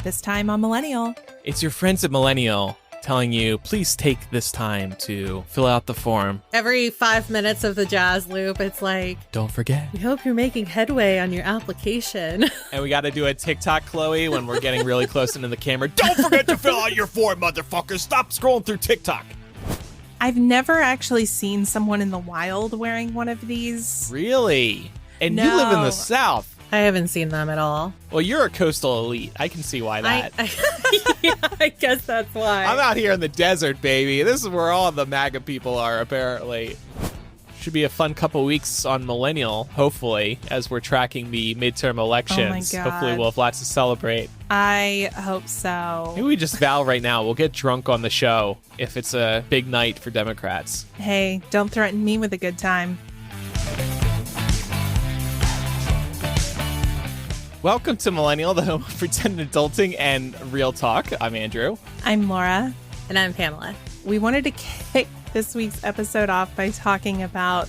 This time on Millennial. It's your friends at Millennial telling you, please take this time to fill out the form. Every 5 minutes of the jazz loop, it's like, don't forget. We hope you're making headway on your application. And we got to do a TikTok, Chloe, when we're getting really close into the camera. Don't forget to fill out your form, motherfuckers. Stop scrolling through TikTok. I've never actually seen someone in the wild wearing one of these. Really? And No. you live in the South. I haven't seen them at all. Well, you're a coastal elite. I can see why that. Yeah, I guess that's why. I'm out here in the desert, baby. This is where all the MAGA people are, apparently. Should be a fun couple weeks on Millennial, hopefully, as we're tracking the midterm elections. Oh my God. Hopefully we'll have lots to celebrate. I hope so. Maybe we just vow right now we'll get drunk on the show if it's a big night for Democrats. Hey, don't threaten me with a good time. Welcome to Millennial, the home of pretend adulting and real talk. I'm Andrew. I'm Laura. And I'm Pamela. We wanted to kick this week's episode off by talking about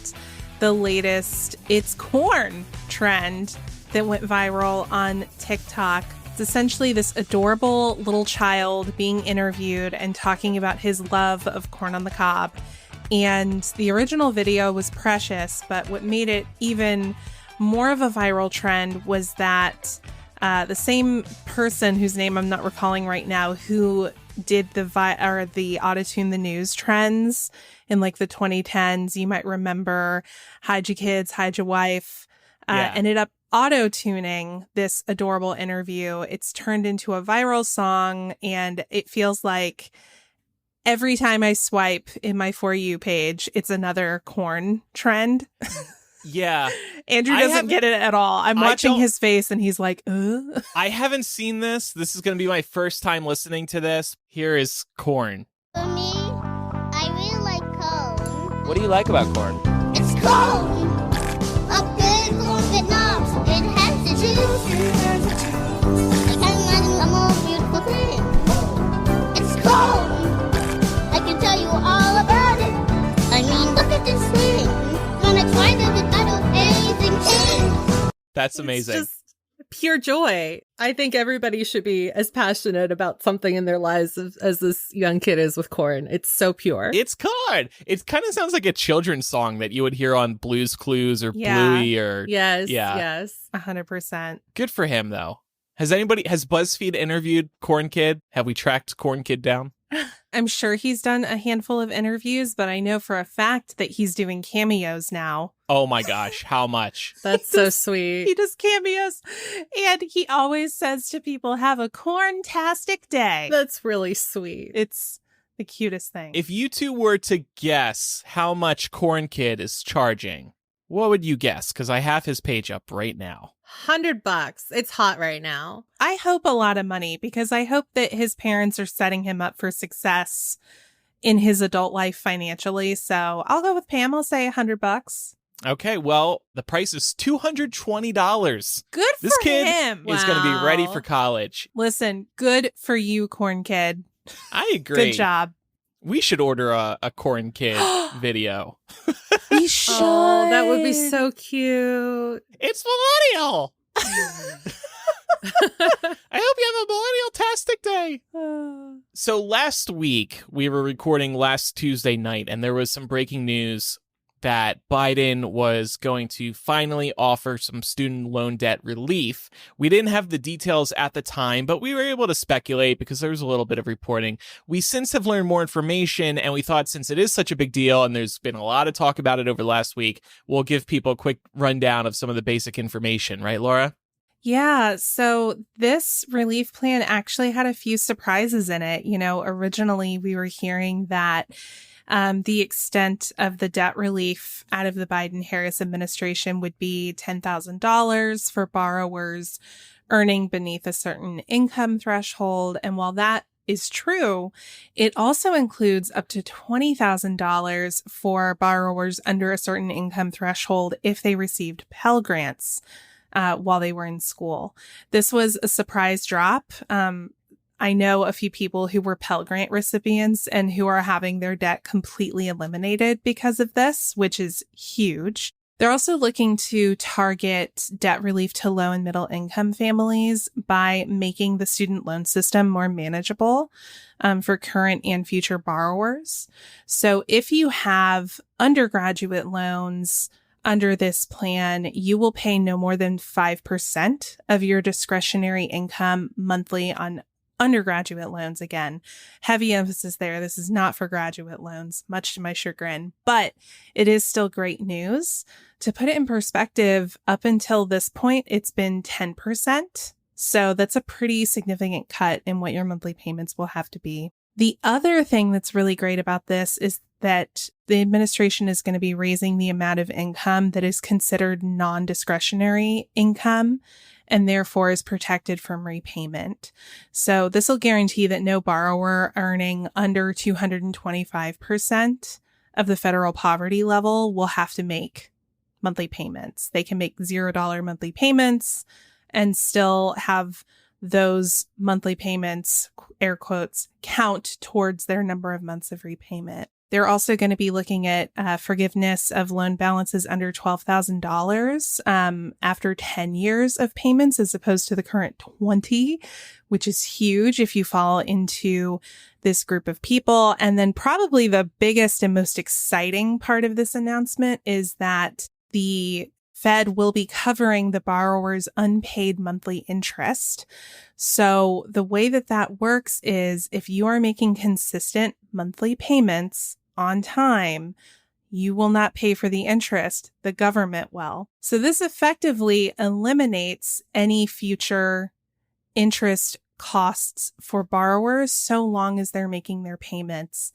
the latest It's Corn trend that went viral on TikTok. It's essentially this adorable little child being interviewed and talking about his love of corn on the cob. And the original video was precious, but what made it even more of a viral trend was that the same person whose name I'm not recalling right now, who did the Auto-Tune the News trends in like the 2010s, you might remember Hide Your Kids, Hide Your Wife, ended up auto-tuning this adorable interview. It's turned into a viral song, and it feels like every time I swipe in my For You page, it's another corn trend. Yeah. Andrew doesn't get it at all. I'm watching his face and he's like, ugh. I haven't seen this. This is going to be my first time listening to this. Here is corn. For me, I really like corn. What do you like about corn? It's corn! A good corn that knobs. It has the juice. I can't imagine a more beautiful thing. It's corn! I can tell you all about it. I mean, look at this thing. When I tried it, I don't anything change. That's amazing. It's just pure joy. I think everybody should be as passionate about something in their lives as this young kid is with corn. It's so pure. It's corn. It kind of sounds like a children's song that you would hear on Blue's Clues or Yeah. Bluey or... Yes, Yeah. yes. 100%. Good for him, though. Has BuzzFeed interviewed Corn Kid? Have we tracked Corn Kid down? I'm sure he's done a handful of interviews, but I know for a fact that he's doing cameos now. Oh my gosh, how much? That's so He sweet. does cameos. And he always says to people, have a corn-tastic day. That's really sweet. It's the cutest thing. If you two were to guess how much Corn Kid is charging, what would you guess? Because I have his page up right now. $100. It's hot right now. I hope a lot of money, because I hope that his parents are setting him up for success in his adult life financially. So I'll go with Pam. I'll say $100. Okay, well, the price is $220. Good for This kid him. is going to be ready Wow. for college. Listen, good for you, Corn Kid. I agree. Good job. We should order a Corn Kid video. We should. Oh, that would be so cute. It's Millennial! I hope you have a Millennial-tastic day. So last week, we were recording last Tuesday night, and there was some breaking news that Biden was going to finally offer some student loan debt relief. We didn't have the details at the time, but we were able to speculate because there was a little bit of reporting. We since have learned more information, and we thought since it is such a big deal and there's been a lot of talk about it over the last week, we'll give people a quick rundown of some of the basic information. Right, Laura? Yeah, so this relief plan actually had a few surprises in it. You know, originally we were hearing that the extent of the debt relief out of the Biden-Harris administration would be $10,000 for borrowers earning beneath a certain income threshold. And while that is true, it also includes up to $20,000 for borrowers under a certain income threshold if they received Pell Grants while they were in school. This was a surprise drop. I know a few people who were Pell Grant recipients and who are having their debt completely eliminated because of this, which is huge. They're also looking to target debt relief to low and middle income families by making the student loan system more manageable for current and future borrowers. So if you have undergraduate loans under this plan, you will pay no more than 5% of your discretionary income monthly on undergraduate loans. Again, heavy emphasis there. This is not for graduate loans, much to my chagrin, but it is still great news. To put it in perspective, up until this point, it's been 10%. So that's a pretty significant cut in what your monthly payments will have to be. The other thing that's really great about this is that the administration is going to be raising the amount of income that is considered non-discretionary income and therefore is protected from repayment. So this will guarantee that no borrower earning under 225% of the federal poverty level will have to make monthly payments. They can make $0 monthly payments and still have those monthly payments, air quotes, count towards their number of months of repayment. They're also going to be looking at forgiveness of loan balances under $12,000 after 10 years of payments as opposed to the current 20, which is huge if you fall into this group of people. And then probably the biggest and most exciting part of this announcement is that the Fed will be covering the borrower's unpaid monthly interest. So the way that that works is if you are making consistent monthly payments on time, you will not pay for the interest. The government will. So this effectively eliminates any future interest costs for borrowers so long as they're making their payments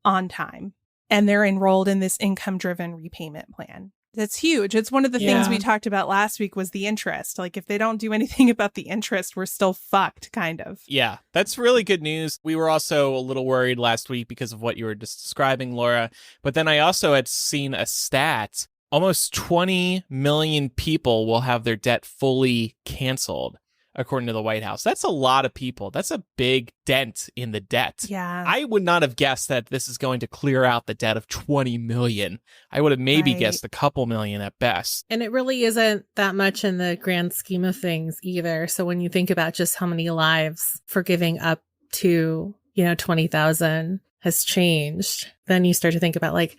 on time and they're enrolled in this income-driven repayment plan. That's huge. It's one of the things we talked about last week was the interest. Like if they don't do anything about the interest, we're still fucked, kind of. Yeah, that's really good news. We were also a little worried last week because of what you were just describing, Laura. But then I also had seen a stat. Almost 20 million people will have their debt fully canceled, according to the White House. That's a lot of people. That's a big dent in the debt. Yeah. I would not have guessed that this is going to clear out the debt of 20 million. I would have maybe guessed a couple million at best. And it really isn't that much in the grand scheme of things either. So when you think about just how many lives forgiving up to, 20,000 has changed, then you start to think about like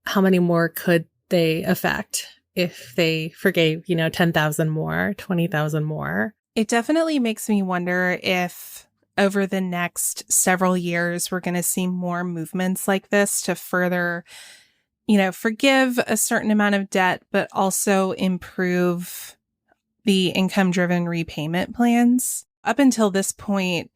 how many more could they affect if they forgave, 10,000 more, 20,000 more. It definitely makes me wonder if over the next several years, we're going to see more movements like this to further, forgive a certain amount of debt, but also improve the income-driven repayment plans. Up until this point,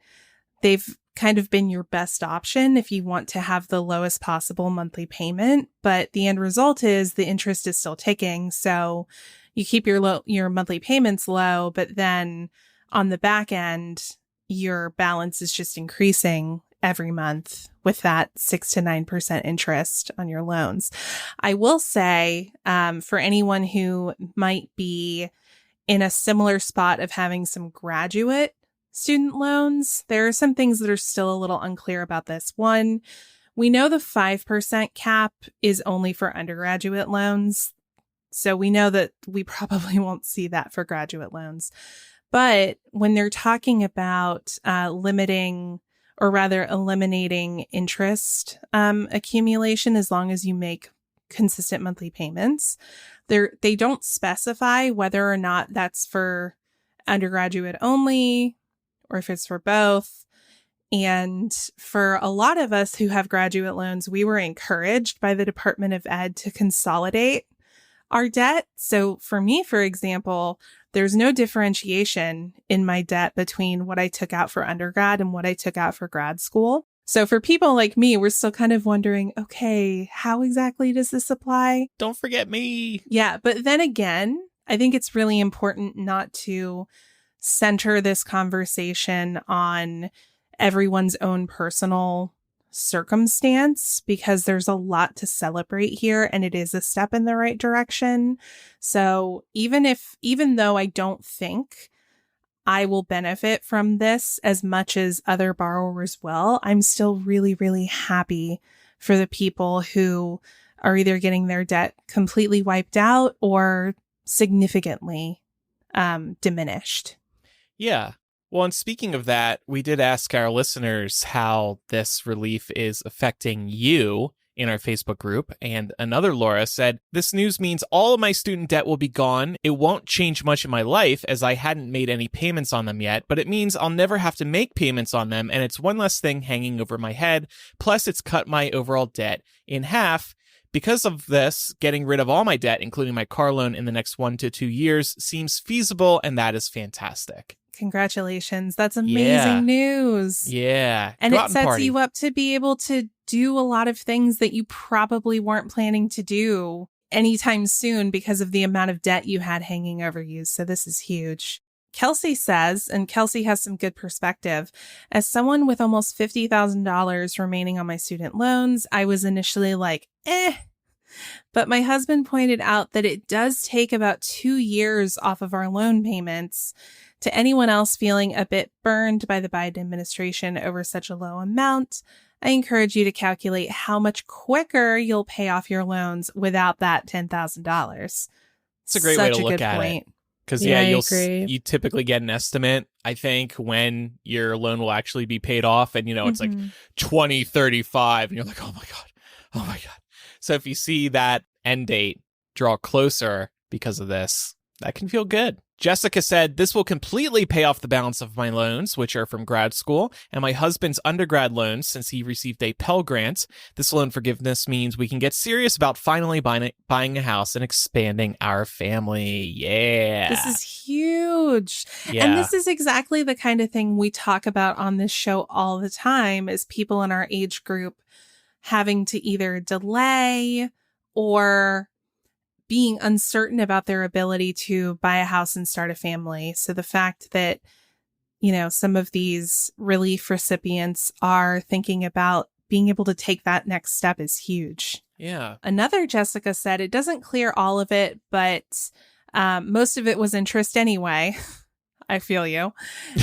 they've kind of been your best option if you want to have the lowest possible monthly payment. But the end result is the interest is still ticking. So you keep your monthly payments low, but then on the back end, your balance is just increasing every month with that 6 to 9% interest on your loans. I will say, for anyone who might be in a similar spot of having some graduate student loans, there are some things that are still a little unclear about this. One, we know the 5% cap is only for undergraduate loans. So we know that we probably won't see that for graduate loans. But when they're talking about eliminating interest accumulation as long as you make consistent monthly payments, they don't specify whether or not that's for undergraduate only or if it's for both. And for a lot of us who have graduate loans, we were encouraged by the Department of Ed to consolidate our debt. So for me, for example, there's no differentiation in my debt between what I took out for undergrad and what I took out for grad school. So for people like me, we're still kind of wondering, okay, how exactly does this apply? Don't forget me. Yeah. But then again, I think it's really important not to center this conversation on everyone's own personal circumstance because there's a lot to celebrate here and it is a step in the right direction. So even though I don't think I will benefit from this as much as other borrowers will, I'm still really, really happy for the people who are either getting their debt completely wiped out or significantly diminished. Yeah. Well, and speaking of that, we did ask our listeners how this relief is affecting you in our Facebook group. And another Laura said, "This news means all of my student debt will be gone. It won't change much in my life as I hadn't made any payments on them yet, but it means I'll never have to make payments on them. And it's one less thing hanging over my head. Plus, it's cut my overall debt in half. Because of this, getting rid of all my debt, including my car loan in the next 1 to 2 years, seems feasible. And that is fantastic." Congratulations. That's amazing Yeah. news. Yeah. And Go it out sets party. you up to be able to do a lot of things that you probably weren't planning to do anytime soon because of the amount of debt you had hanging over you. So this is huge. Kelsey says, and Kelsey has some good perspective, as someone with almost $50,000 remaining on my student loans, I was initially like, but my husband pointed out that it does take about 2 years off of our loan payments. To anyone else feeling a bit burned by the Biden administration over such a low amount, I encourage you to calculate how much quicker you'll pay off your loans without that $10,000. It's a great way to look at it. Because, Yeah, I you'll agree. you typically get an estimate, I think, when your loan will actually be paid off. And, it's like 2035. And you're like, oh, my God. Oh, my God. So if you see that end date draw closer because of this, that can feel good. Jessica said, "This will completely pay off the balance of my loans, which are from grad school, and my husband's undergrad loans since he received a Pell Grant. This loan forgiveness means we can get serious about finally buying a house and expanding our family." Yeah. This is huge. Yeah. And this is exactly the kind of thing we talk about on this show all the time, is people in our age group having to either delay or being uncertain about their ability to buy a house and start a family. So the fact that, some of these relief recipients are thinking about being able to take that next step is huge. Yeah. Another Jessica said, it doesn't clear all of it, but most of it was interest anyway. I feel you.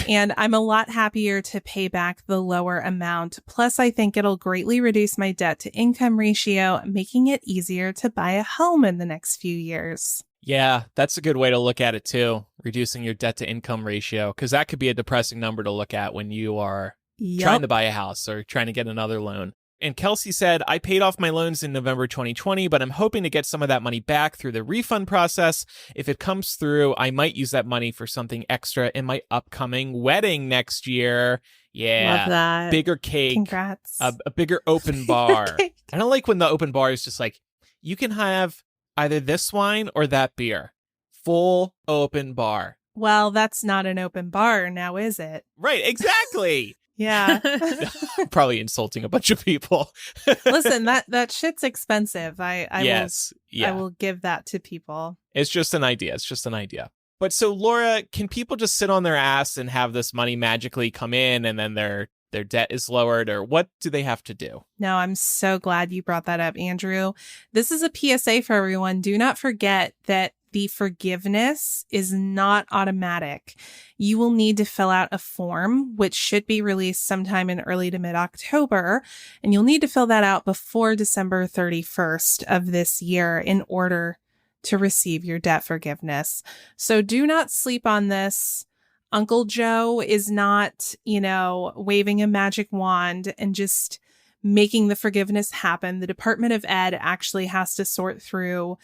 And I'm a lot happier to pay back the lower amount. Plus, I think it'll greatly reduce my debt to income ratio, making it easier to buy a home in the next few years. Yeah, that's a good way to look at it, too. Reducing your debt to income ratio, because that could be a depressing number to look at when you are trying to buy a house or trying to get another loan. And Kelsey said, "I paid off my loans in November 2020, but I'm hoping to get some of that money back through the refund process. If it comes through, I might use that money for something extra in my upcoming wedding next year." Yeah. Love that. Bigger cake. Congrats. A bigger open bar. I don't like when the open bar is just like, you can have either this wine or that beer. Full open bar. Well, that's not an open bar now, is it? Right, exactly. Yeah. Probably insulting a bunch of people. Listen, that shit's expensive. I will give that to people. It's just an idea. But so, Laura, can people just sit on their ass and have this money magically come in and then their debt is lowered, or what do they have to do? No, I'm so glad you brought that up, Andrew. This is a PSA for everyone. Do not forget that the forgiveness is not automatic. You will need to fill out a form, which should be released sometime in early to mid-October. And you'll need to fill that out before December 31st of this year in order to receive your debt forgiveness. So do not sleep on this. Uncle Joe is not, waving a magic wand and just making the forgiveness happen. The Department of Ed actually has to sort through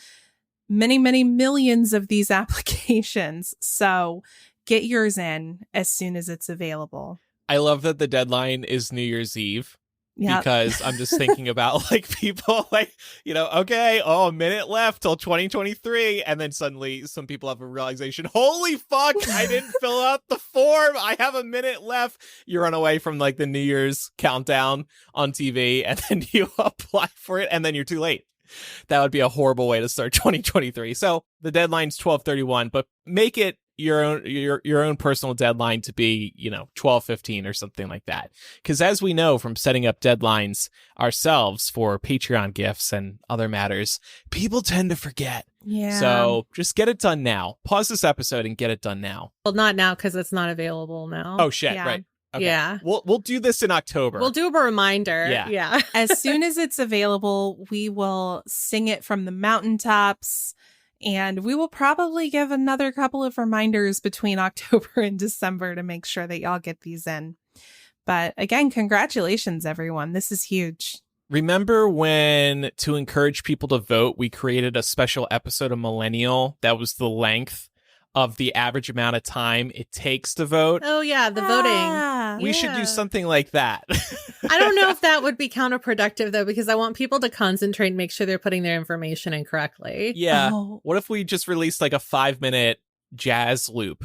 many, many millions of these applications. So get yours in as soon as it's available. I love that the deadline is New Year's Eve. Yep. Because I'm just thinking about people a minute left till 2023. And then suddenly some people have a realization, holy fuck, I didn't fill out the form. I have a minute left. You run away from the New Year's countdown on TV and then you apply for it and then you're too late. That would be a horrible way to start 2023. So the deadline's 12/31, but make it your own personal deadline to be 12/15 or something like that, because as we know from setting up deadlines ourselves for Patreon gifts and other matters, people tend to forget. Yeah. So just get it done now. Pause this episode and get it done now. Well, not now because it's not available now. Oh shit. Yeah. Right. Okay. Yeah. We'll do this in October. We'll do a reminder. Yeah. As soon as it's available, we will sing it from the mountaintops. And we will probably give another couple of reminders between October and December to make sure that y'all get these in. But again, congratulations, everyone. This is huge. Remember when, to encourage people to vote, we created a special episode of Millennial that was the length of the average amount of time it takes to vote? Oh, yeah, the voting. We should do something like that. I don't know if that would be counterproductive, though, because I want people to concentrate and make sure they're putting their information in correctly. Yeah. What if we just released like a 5-minute jazz loop,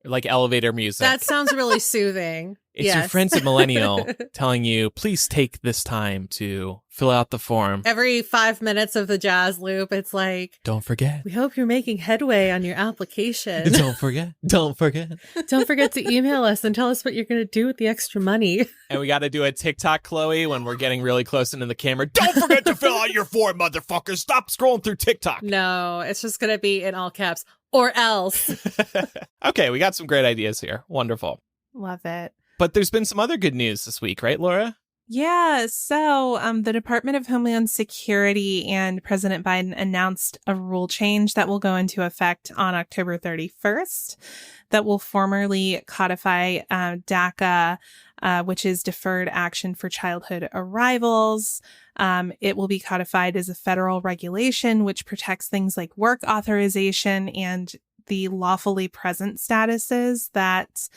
like elevator music? That sounds really soothing. It's your friends at Millennial telling you, please take this time to fill out the form. Every 5 minutes of the jazz loop, it's like, don't forget. We hope you're making headway on your application. Don't forget. Don't forget. Don't forget to email us and tell us what you're going to do with the extra money. And we got to do a TikTok, Chloe, when we're getting really close into the camera. Don't forget to fill out your form, motherfuckers. Stop scrolling through TikTok. No, it's just going to be in all caps. Or else. Okay, we got some great ideas here. Wonderful. Love it. But there's been some other good news this week, right, Laura? Yeah, so the Department of Homeland Security and President Biden announced a rule change that will go into effect on October 31st that will formally codify DACA, which is Deferred Action for Childhood Arrivals. It will be codified as a federal regulation, which protects things like work authorization and the lawfully present statuses that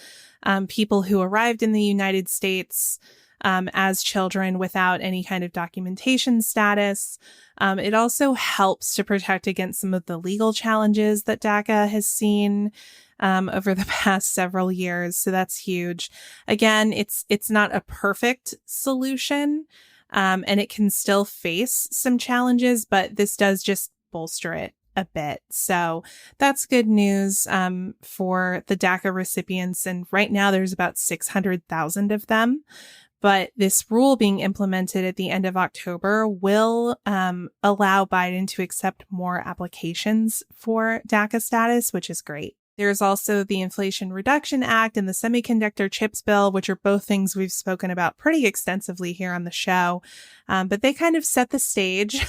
people who arrived in the United States as children without any kind of documentation status. It also helps to protect against some of the legal challenges that DACA has seen over the past several years. So that's huge. Again, it's not a perfect solution, and it can still face some challenges, but this does just bolster it a bit. So that's good news for the DACA recipients. And right now there's about 600,000 of them. But this rule being implemented at the end of October will allow Biden to accept more applications for DACA status, which is great. There's also the Inflation Reduction Act and the Semiconductor Chips Bill, which are both things we've spoken about pretty extensively here on the show. But they kind of set the stage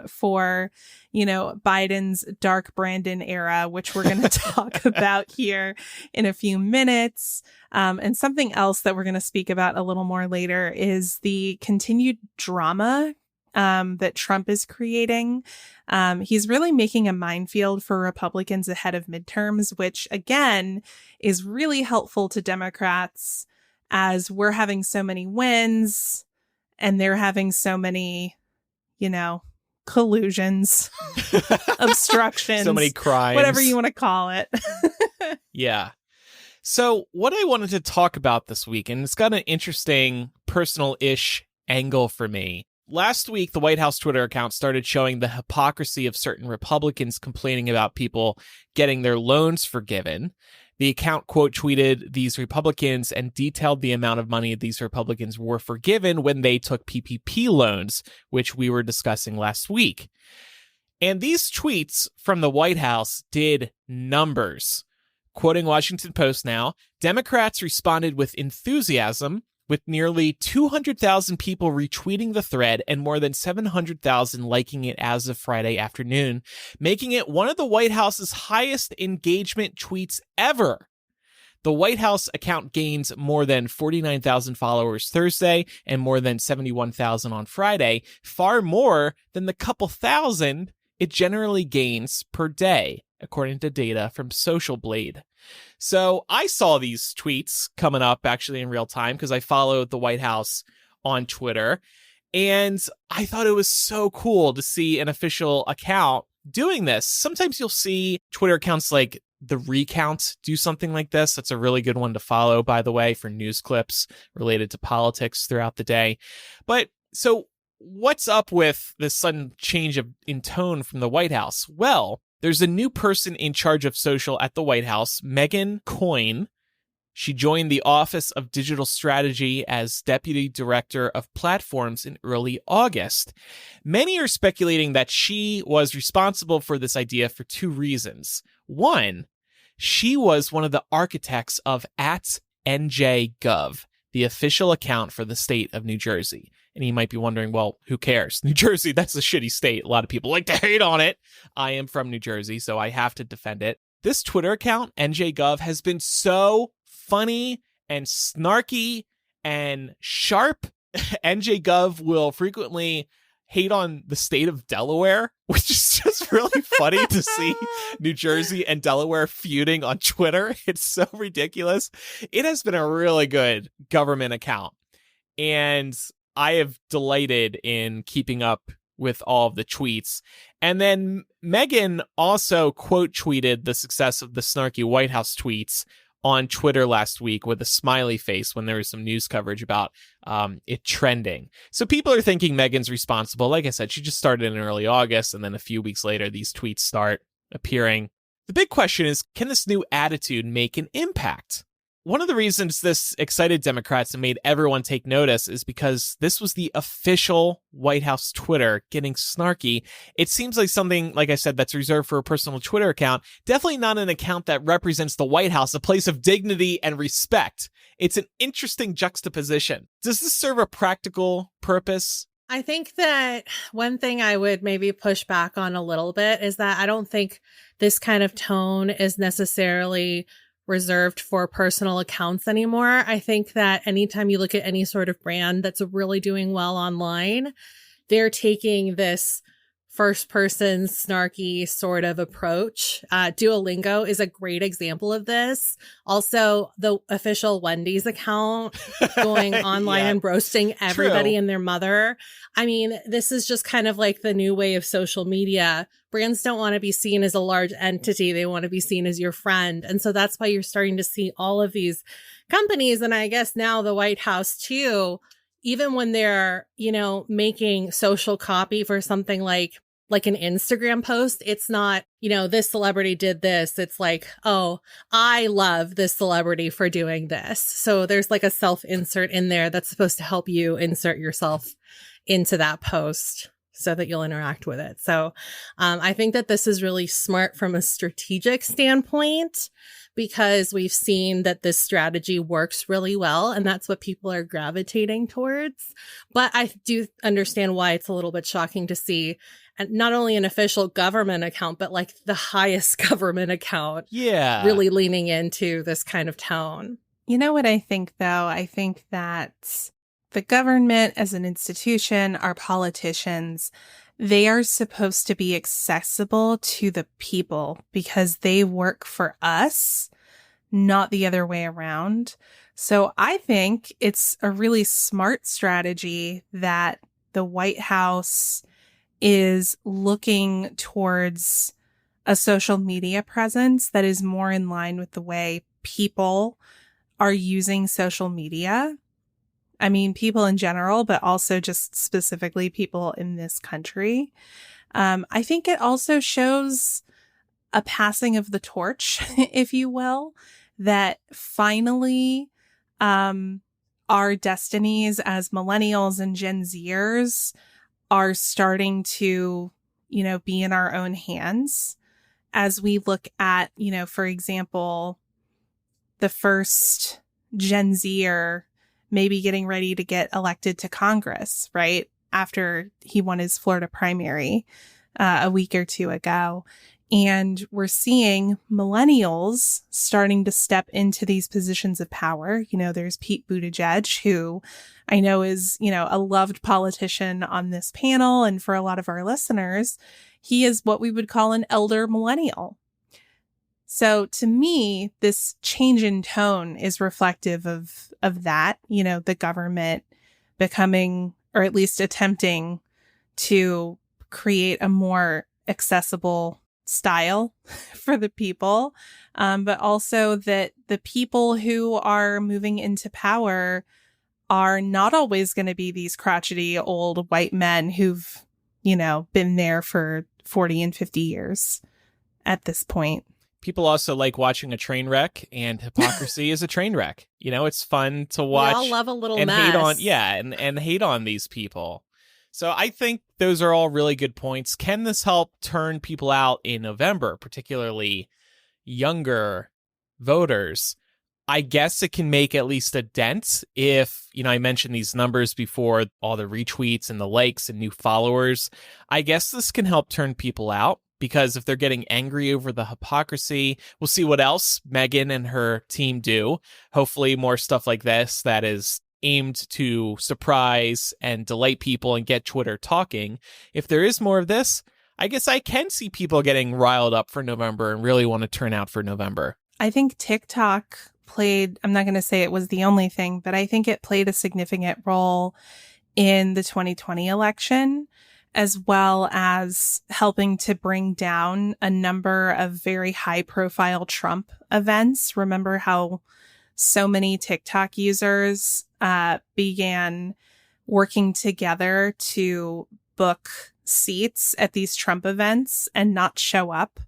for, Biden's Dark Brandon era, which we're going to talk about here in a few minutes. And something else that we're going to speak about a little more later is the continued drama that Trump is creating. He's really making a minefield for Republicans ahead of midterms, which again is really helpful to Democrats as we're having so many wins and they're having so many, collusions, obstructions, so many crimes, whatever you want to call it. Yeah. So what I wanted to talk about this week, and it's got an interesting personal-ish angle for me. Last week, the White House Twitter account started showing the hypocrisy of certain Republicans complaining about people getting their loans forgiven. The account quote tweeted these Republicans and detailed the amount of money these Republicans were forgiven when they took PPP loans, which we were discussing last week. And these tweets from the White House did numbers. Quoting Washington Post now, Democrats responded with enthusiasm, with nearly 200,000 people retweeting the thread and more than 700,000 liking it as of Friday afternoon, making it one of the White House's highest engagement tweets ever. The White House account gains more than 49,000 followers Thursday and more than 71,000 on Friday, far more than the couple thousand it generally gains per day, according to data from Social Blade. So I saw these tweets coming up actually in real time because I followed the White House on Twitter. And I thought it was so cool to see an official account doing this. Sometimes you'll see Twitter accounts like The Recount do something like this. That's a really good one to follow, by the way, for news clips related to politics throughout the day. But so what's up with this sudden change in tone from the White House? Well, there's a new person in charge of social at the White House, Megan Coyne. She joined the Office of Digital Strategy as Deputy Director of Platforms in early August. Many are speculating that she was responsible for this idea for two reasons. One, she was one of the architects of NJGov, the official account for the state of New Jersey. And you might be wondering, well, who cares? New Jersey, that's a shitty state. A lot of people like to hate on it. I am from New Jersey, so I have to defend it. This Twitter account, NJGov, has been so funny and snarky and sharp. NJGov will frequently hate on the state of Delaware, which is just really funny to see New Jersey and Delaware feuding on Twitter. It's so ridiculous. It has been a really good government account. And I have delighted in keeping up with all of the tweets. And then Meghan also quote tweeted the success of the snarky White House tweets on Twitter last week with a smiley face when there was some news coverage about it trending. So people are thinking Meghan's responsible. Like I said, she just started in early August, and then a few weeks later, these tweets start appearing. The big question is, can this new attitude make an impact? One of the reasons this excited Democrats and made everyone take notice is because this was the official White House Twitter getting snarky. It seems like something, like I said, that's reserved for a personal Twitter account. Definitely not an account that represents the White House, a place of dignity and respect. It's an interesting juxtaposition. Does this serve a practical purpose? I think that one thing I would maybe push back on a little bit is that I don't think this kind of tone is necessarily reserved for personal accounts anymore. I think that anytime you look at any sort of brand that's really doing well online, they're taking this first person snarky sort of approach. Duolingo is a great example of this. Also, the official Wendy's account going online and roasting everybody and their mother. I mean, this is just kind of like the new way of social media. Brands don't want to be seen as a large entity. They want to be seen as your friend. And so that's why you're starting to see all of these companies. And I guess now the White House too, even when they're, making social copy for something like an Instagram post, it's not, this celebrity did this. It's like, oh, I love this celebrity for doing this. So there's like a self-insert in there that's supposed to help you insert yourself into that post so that you'll interact with it. So I think that this is really smart from a strategic standpoint, because we've seen that this strategy works really well, and that's what people are gravitating towards. But I do understand why it's a little bit shocking to see not only an official government account, but like the highest government account really leaning into this kind of tone. You know what I think, though? I think that the government as an institution, our politicians, they are supposed to be accessible to the people because they work for us, not the other way around. So I think it's a really smart strategy that the White House is looking towards a social media presence that is more in line with the way people are using social media. I mean, people in general, but also just specifically people in this country. I think it also shows a passing of the torch, if you will, that finally our destinies as millennials and Gen Zers are starting to, be in our own hands as we look at, for example, the first Gen Zer maybe getting ready to get elected to Congress, right? After he won his Florida primary a week or two ago. And we're seeing millennials starting to step into these positions of power. There's Pete Buttigieg, who I know is, a loved politician on this panel. And for a lot of our listeners, he is what we would call an elder millennial. So to me, this change in tone is reflective of that, the government becoming, or at least attempting to create a more accessible style for the people, but also that the people who are moving into power are not always going to be these crotchety old white men who've, been there for 40 and 50 years at this point. People also like watching a train wreck, and hypocrisy is a train wreck. It's fun to watch. We all love a little and mess. and hate on these people. So I think those are all really good points. Can this help turn people out in November, particularly younger voters? I guess it can make at least a dent if, I mentioned these numbers before, all the retweets and the likes and new followers. I guess this can help turn people out, because if they're getting angry over the hypocrisy, we'll see what else Megan and her team do. Hopefully more stuff like this that is aimed to surprise and delight people and get Twitter talking. If there is more of this, I guess I can see people getting riled up for November and really want to turn out for November. I think TikTok played, I'm not going to say it was the only thing, but I think it played a significant role in the 2020 election, as well as helping to bring down a number of very high profile Trump events. Remember how so many TikTok users began working together to book seats at these Trump events and not show up.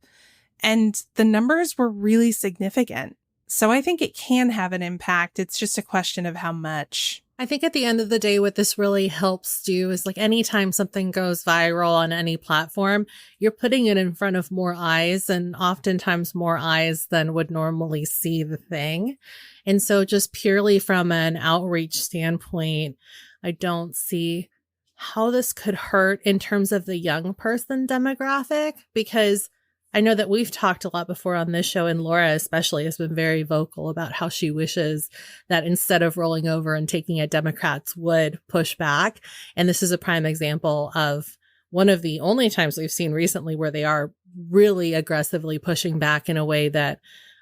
And the numbers were really significant. So I think it can have an impact. It's just a question of how much. I think at the end of the day, what this really helps do is, like, anytime something goes viral on any platform, you're putting it in front of more eyes, and oftentimes more eyes than would normally see the thing. And so just purely from an outreach standpoint, I don't see how this could hurt in terms of the young person demographic, because I know that we've talked a lot before on this show, and Laura especially has been very vocal about how she wishes that instead of rolling over and taking it, Democrats would push back. And this is a prime example of one of the only times we've seen recently where they are really aggressively pushing back in a way that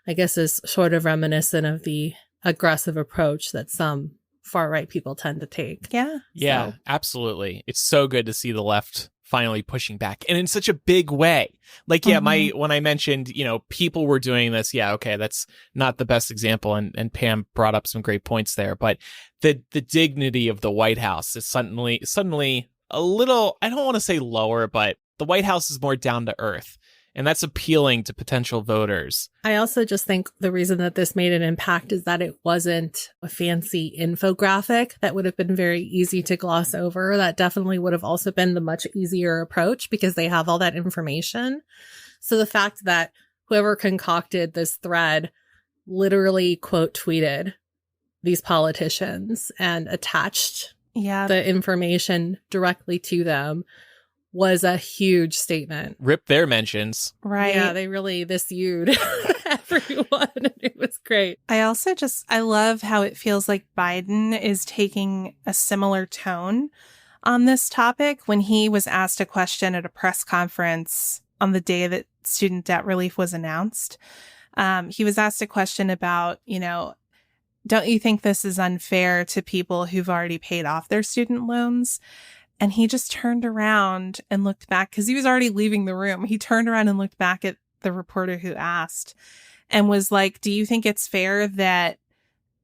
I guess is sort of reminiscent of the aggressive approach that some far-right people tend to take. Yeah. Yeah, So. absolutely. It's so good to see the left finally pushing back, and in such a big way. Like, yeah, when I mentioned, people were doing this, yeah, okay, that's not the best example, and Pam brought up some great points there, but the dignity of the White House is suddenly a little, I don't want to say lower, but the White House is more down to earth. And that's appealing to potential voters. I also just think the reason that this made an impact is that it wasn't a fancy infographic that would have been very easy to gloss over. That definitely would have also been the much easier approach because they have all that information. So the fact that whoever concocted this thread literally quote tweeted these politicians and attached the information directly to them was a huge statement. Rip their mentions. Right. Yeah, they really this you'd everyone. It was great. I love how it feels like Biden is taking a similar tone on this topic. When he was asked a question at a press conference on the day that student debt relief was announced, he was asked a question about, don't you think this is unfair to people who've already paid off their student loans? And he just turned around and looked back because he was already leaving the room. He turned around and looked back at the reporter who asked and was like, do you think it's fair that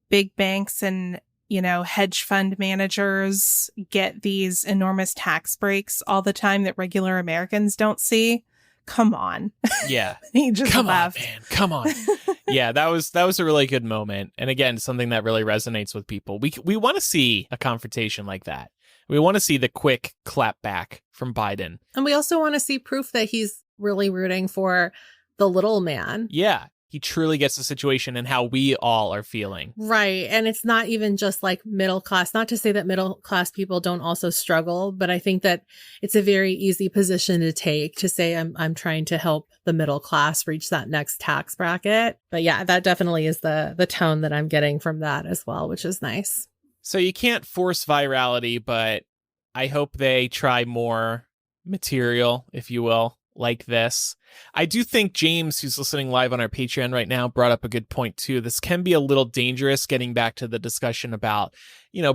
big banks and, hedge fund managers get these enormous tax breaks all the time that regular Americans don't see? Come on. Yeah. He just laughed. On, man. Come on. Yeah, that was a really good moment. And again, something that really resonates with people. We want to see a confrontation like that. We want to see the quick clap back from Biden. And we also want to see proof that he's really rooting for the little man. Yeah, he truly gets the situation and how we all are feeling. Right. And it's not even just like middle class. Not to say that middle class people don't also struggle, but I think that it's a very easy position to take to say I'm trying to help the middle class reach that next tax bracket. But yeah, that definitely is the tone that I'm getting from that as well, which is nice. So you can't force virality, but I hope they try more material, if you will, like this. I do think James, who's listening live on our Patreon right now, brought up a good point too. This can be a little dangerous, getting back to the discussion about,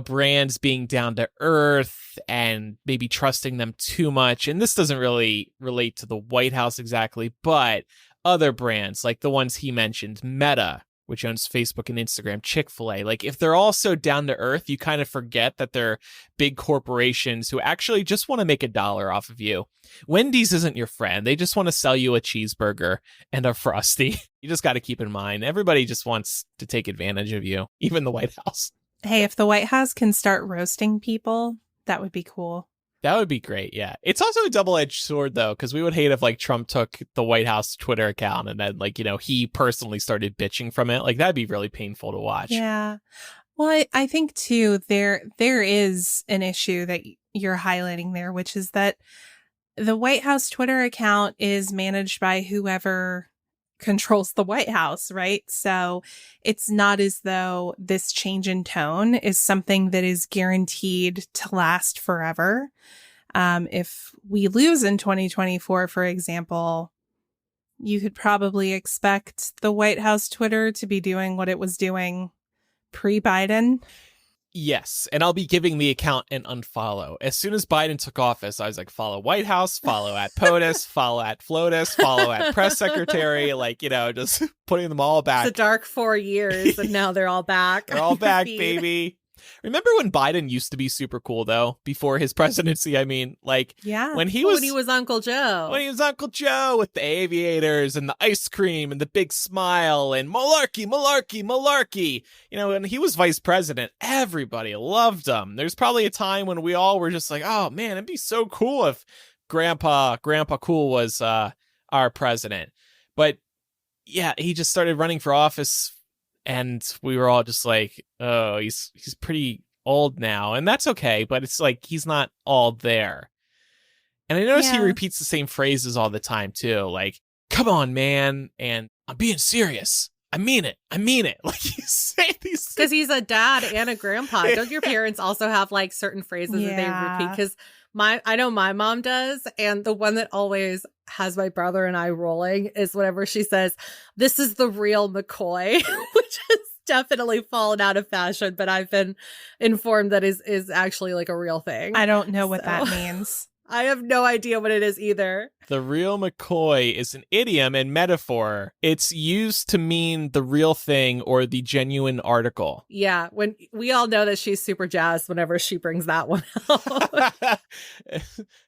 brands being down to earth and maybe trusting them too much. And this doesn't really relate to the White House exactly, but other brands like the ones he mentioned, Meta, which owns Facebook and Instagram, Chick-fil-A. Like, if they're all so down to earth, you kind of forget that they're big corporations who actually just want to make $1 off of you. Wendy's isn't your friend. They just want to sell you a cheeseburger and a Frosty. You just got to keep in mind, everybody just wants to take advantage of you, even the White House. Hey, if the White House can start roasting people, that would be cool. That would be great, yeah. It's also a double-edged sword, though, because we would hate if, like, Trump took the White House Twitter account and then, like, he personally started bitching from it. Like, that'd be really painful to watch. Yeah. Well, I think, too, there is an issue that you're highlighting there, which is that the White House Twitter account is managed by whoever controls the White House, right? So it's not as though this change in tone is something that is guaranteed to last forever. If we lose in 2024, for example, you could probably expect the White House Twitter to be doing what it was doing pre-Biden. Yes, and I'll be giving the account an unfollow. As soon as Biden took office, I was like, follow White House, follow at POTUS, follow at FLOTUS, follow at press secretary, just putting them all back. It's a dark 4 years, and now they're all back. They're all back, baby. Remember when Biden used to be super cool, though, before his presidency? I mean, when he was Uncle Joe. When he was Uncle Joe with the aviators and the ice cream and the big smile and malarkey, malarkey, malarkey. When he was vice president, everybody loved him. There's probably a time when we all were just like, oh, man, it'd be so cool if Grandpa Cool was our president. But, yeah, he just started running for office. And we were all just like, oh, he's pretty old now. And that's okay, but it's like he's not all there. And I notice he repeats the same phrases all the time, too. Like, come on, man. And I'm being serious. I mean it. Like, he's saying these things. Because he's a dad and a grandpa. Don't your parents also have, certain phrases that they repeat? Because I know my mom does. And the one that always has my brother and I rolling is whenever she says, this is the real McCoy, which has definitely fallen out of fashion, but I've been informed that is actually a real thing. I don't know what that means. I have no idea what it is either. The real McCoy is an idiom and metaphor. It's used to mean the real thing or the genuine article. Yeah, when we all know that she's super jazzed whenever she brings that one out.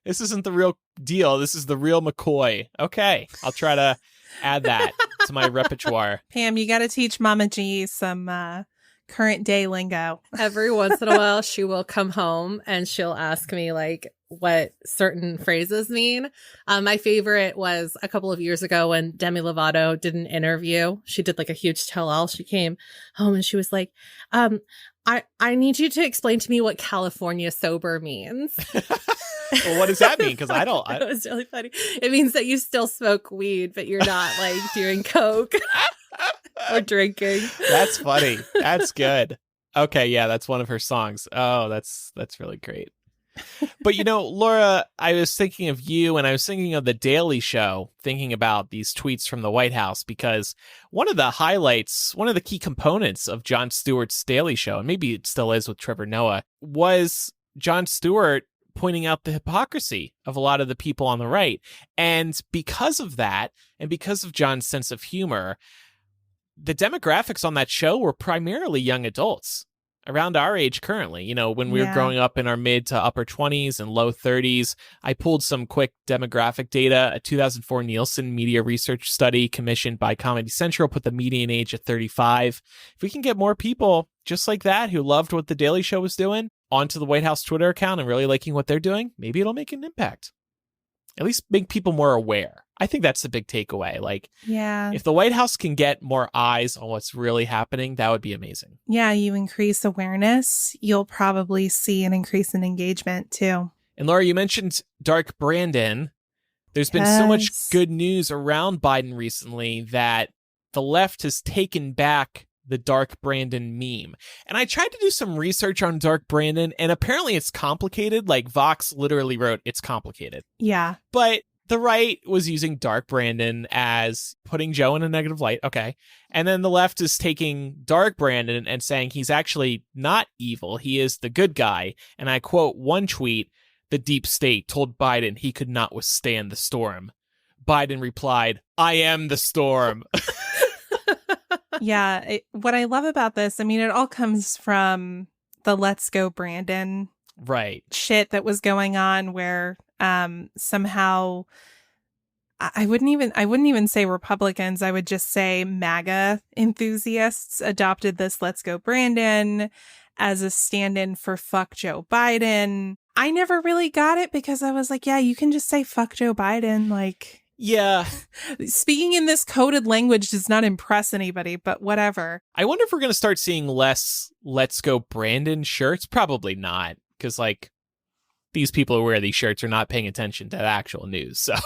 This isn't the real deal. This is the real McCoy. Okay, I'll try to add that to my repertoire. Pam, you got to teach Mama G some current day lingo. Every once in a while, she will come home and she'll ask me what certain phrases mean. My favorite was a couple of years ago when Demi Lovato did an interview. She did a huge tell-all. She came home and she was like, I need you to explain to me what California sober means. Well, what does that mean? Because I don't. It was really funny. It means that you still smoke weed, but you're not doing coke or drinking. That's funny. That's good. Okay, yeah, that's one of her songs. Oh, that's really great. But Laura, I was thinking of you and I was thinking of The Daily Show, thinking about these tweets from the White House, because one of the highlights, one of the key components of Jon Stewart's Daily Show, and maybe it still is with Trevor Noah, was Jon Stewart pointing out the hypocrisy of a lot of the people on the right. And because of that, and because of Jon's sense of humor, the demographics on that show were primarily young adults. Around our age currently, when we were growing up in our mid to upper 20s and low 30s. I pulled some quick demographic data. A 2004 Nielsen media research study commissioned by Comedy Central put the median age at 35. If we can get more people just like that who loved what The Daily Show was doing onto the White House Twitter account and really liking what they're doing, maybe it'll make an impact. At least make people more aware. I think that's the big takeaway. If the White House can get more eyes on what's really happening, that would be amazing. Yeah, you increase awareness, you'll probably see an increase in engagement too. And Laura, you mentioned Dark Brandon. There's been so much good news around Biden recently that the left has taken back the Dark Brandon meme. And I tried to do some research on Dark Brandon, and apparently it's complicated. Vox literally wrote, it's complicated. Yeah. But the right was using Dark Brandon as putting Joe in a negative light. Okay. And then the left is taking Dark Brandon and saying he's actually not evil. He is the good guy. And I quote one tweet, the deep state told Biden he could not withstand the storm. Biden replied, I am the storm. Yeah. What I love about this, it all comes from the Let's Go Brandon shit that was going on where somehow I wouldn't even say Republicans, I would just say MAGA enthusiasts adopted this Let's Go Brandon as a stand-in for fuck Joe Biden. I never really got it because I was like, yeah, you can just say fuck Joe Biden. Like, Yeah. speaking in this coded language does not impress anybody, but whatever. I wonder if we're going to start seeing less Let's Go Brandon shirts. Probably not, because like these people who wear these shirts are not paying attention to the actual news. So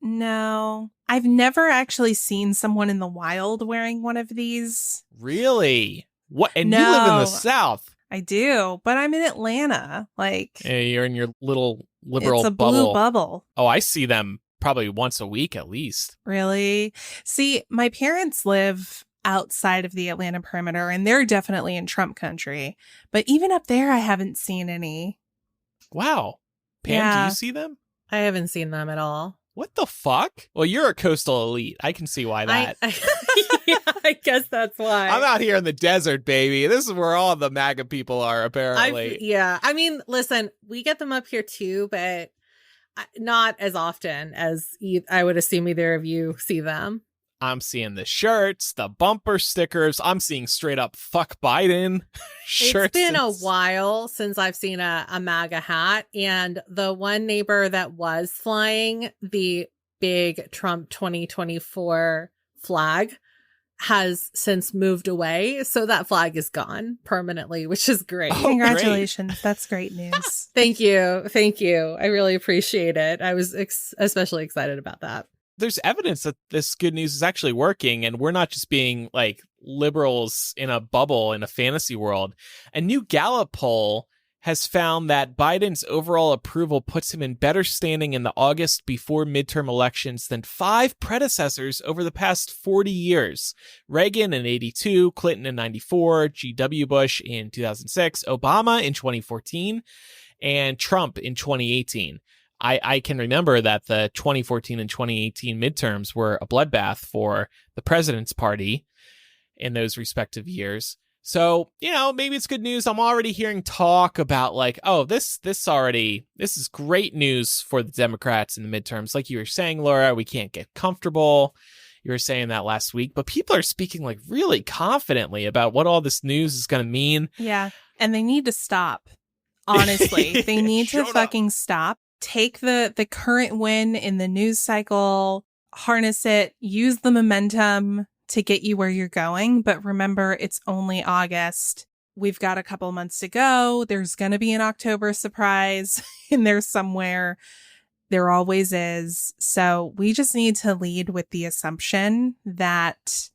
No, I've never actually seen someone in the wild wearing one of these. really, what? And you live in the No. South. I do, but I'm in Atlanta. Like, You're in your little liberal it's a blue bubble. Oh, I see them probably once a week at least. Really? See, my parents live outside of the Atlanta perimeter, and they're definitely in Trump country. But even up there, I haven't seen any. Wow. Pam, do Yeah. you see them? I haven't seen them at all. What the fuck? Well, you're a coastal elite. I can see why that. Yeah, I guess that's why. I'm out here in the desert, baby. This is where all the MAGA people are, apparently. Yeah. I mean, listen, we get them up here too, but not as often as I would assume either of you see them. I'm seeing the shirts, the bumper stickers. I'm seeing straight up fuck Biden shirts. It's been a while since I've seen a MAGA hat, and the one neighbor that was flying the big Trump 2024 flag has since moved away. So that flag is gone permanently, which is great. Oh, Congratulations. That's great news. Thank you. Thank you. I really appreciate it. I was especially excited about that. There's evidence that this good news is actually working, and we're not just being like liberals in a bubble in a fantasy world. A new Gallup poll has found that Biden's overall approval puts him in better standing in the August before midterm elections than 5 predecessors over the past 40 years. Reagan in 82, Clinton in 94, G.W. Bush in 2006, Obama in 2014, and Trump in 2018. I can remember that the 2014 and 2018 midterms were a bloodbath for the president's party in those respective years. So, maybe it's good news. I'm already hearing talk about like, oh, this is great news for the Democrats in the midterms. Like you were saying, Laura, we can't get comfortable. You were saying that last week, but people are speaking like really confidently about what all this news is going to mean. Yeah. And they need to stop. Honestly, they need to fucking stop. Take the current win in the news cycle, harness it, use the momentum to get you where you're going. But remember, it's only August. We've got a couple months to go. There's going to be an October surprise in there somewhere. There always is. So we just need to lead with the assumption that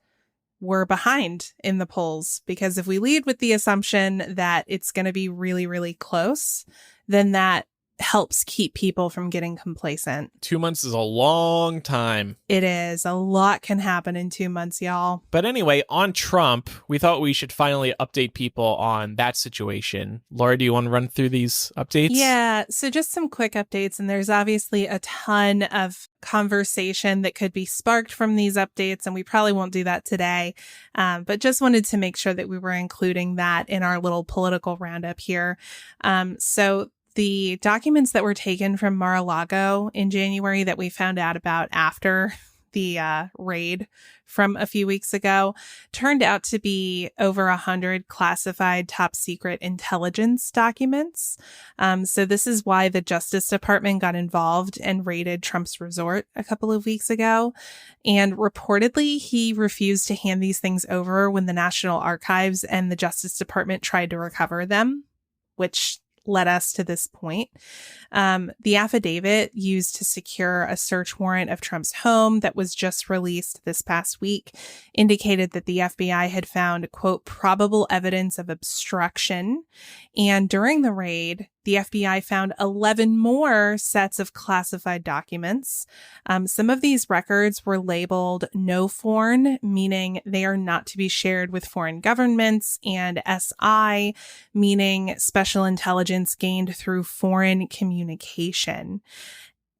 we're behind in the polls, because if we lead with the assumption that it's going to be really, really close, then that helps keep people from getting complacent. 2 months is a long time. It is. A lot can happen in 2 months, y'all. But anyway, on Trump, we thought we should finally update people on that situation. Laura, do you want to run through these updates? Yeah. So just some quick updates. And there's obviously a ton of conversation that could be sparked from these updates. And we probably won't do that today. But just wanted to make sure that we were including that in our little political roundup here. So the documents that were taken from Mar-a-Lago in January that we found out about after the raid from a few weeks ago turned out to be over 100 classified top secret intelligence documents. So this is why the Justice Department got involved and raided Trump's resort a couple of weeks ago. And reportedly, he refused to hand these things over when the National Archives and the Justice Department tried to recover them, which led us to this point. The affidavit used to secure a search warrant of Trump's home that was just released this past week indicated that the FBI had found, quote, probable evidence of obstruction. And during the raid, the FBI found 11 more sets of classified documents. Some of these records were labeled no foreign, meaning they are not to be shared with foreign governments, and SI, meaning special intelligence gained through foreign communication.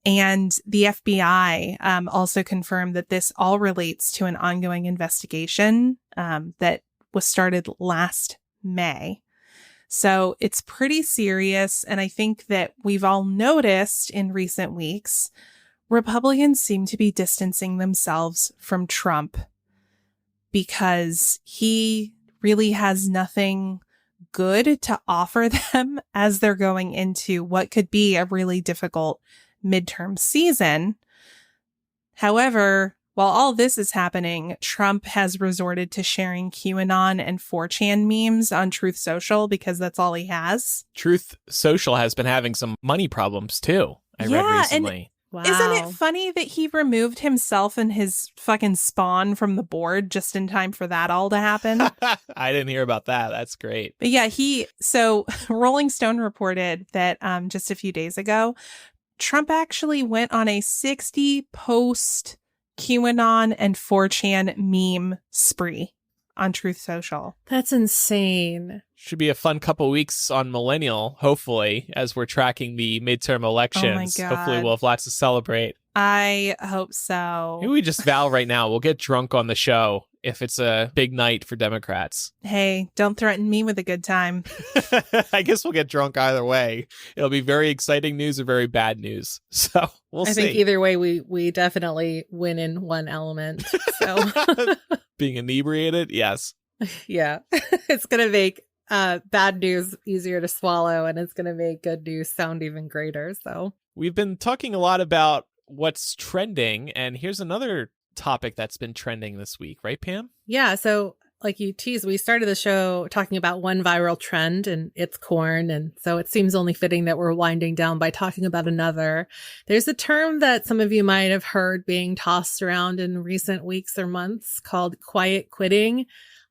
And the FBI also confirmed that this all relates to an ongoing investigation that was started last May. So it's pretty serious. And I think that we've all noticed in recent weeks, Republicans seem to be distancing themselves from Trump because he really has nothing good to offer them as they're going into what could be a really difficult midterm season. However, while all this is happening, Trump has resorted to sharing QAnon and 4chan memes on Truth Social because that's all he has. Truth Social has been having some money problems too, I read recently. Wow. Isn't it funny that he removed himself and his fucking spawn from the board just in time for that all to happen? I didn't hear about that. That's great. But yeah, so Rolling Stone reported that just a few days ago, Trump actually went on a 60-post QAnon and 4chan meme spree on Truth Social. That's insane. Should be a fun couple weeks on Millennial, hopefully, as we're tracking the midterm elections. Oh my God. Hopefully we'll have lots to celebrate. I hope so. Maybe we just vow right now we'll get drunk on the show if it's a big night for Democrats. Hey, don't threaten me with a good time. I guess we'll get drunk either way. It'll be very exciting news or very bad news. So we'll see. I think either way, we definitely win in one element. So being inebriated, yes. Yeah, it's going to make bad news easier to swallow, and it's going to make good news sound even greater. So we've been talking a lot about what's trending, and here's another topic that's been trending this week, right, Pam? Yeah, so like you teased, we started the show talking about one viral trend, and it's corn, and so it seems only fitting that we're winding down by talking about another. There's a term that some of you might have heard being tossed around in recent weeks or months called quiet quitting.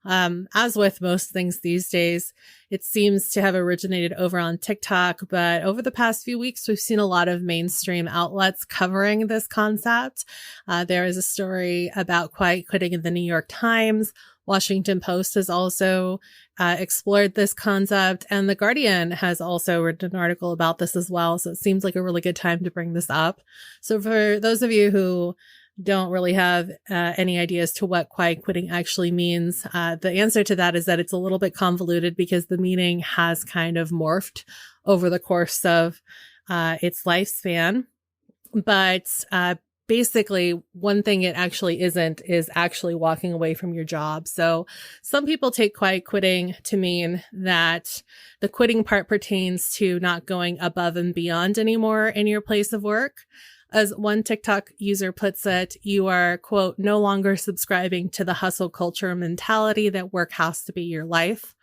As with most things these days, it seems to have originated over on TikTok, but over the past few weeks, we've seen a lot of mainstream outlets covering this concept. There is a story about quiet quitting in the New York Times. Washington Post has also explored this concept, and The Guardian has also written an article about this as well. So it seems like a really good time to bring this up. So for those of you who don't really have any idea as to what quiet quitting actually means, the answer to that is that it's a little bit convoluted because the meaning has kind of morphed over the course of its lifespan. But basically, one thing it actually isn't is actually walking away from your job. So some people take quiet quitting to mean that the quitting part pertains to not going above and beyond anymore in your place of work. As one TikTok user puts it, you are, quote, no longer subscribing to the hustle culture mentality that work has to be your life.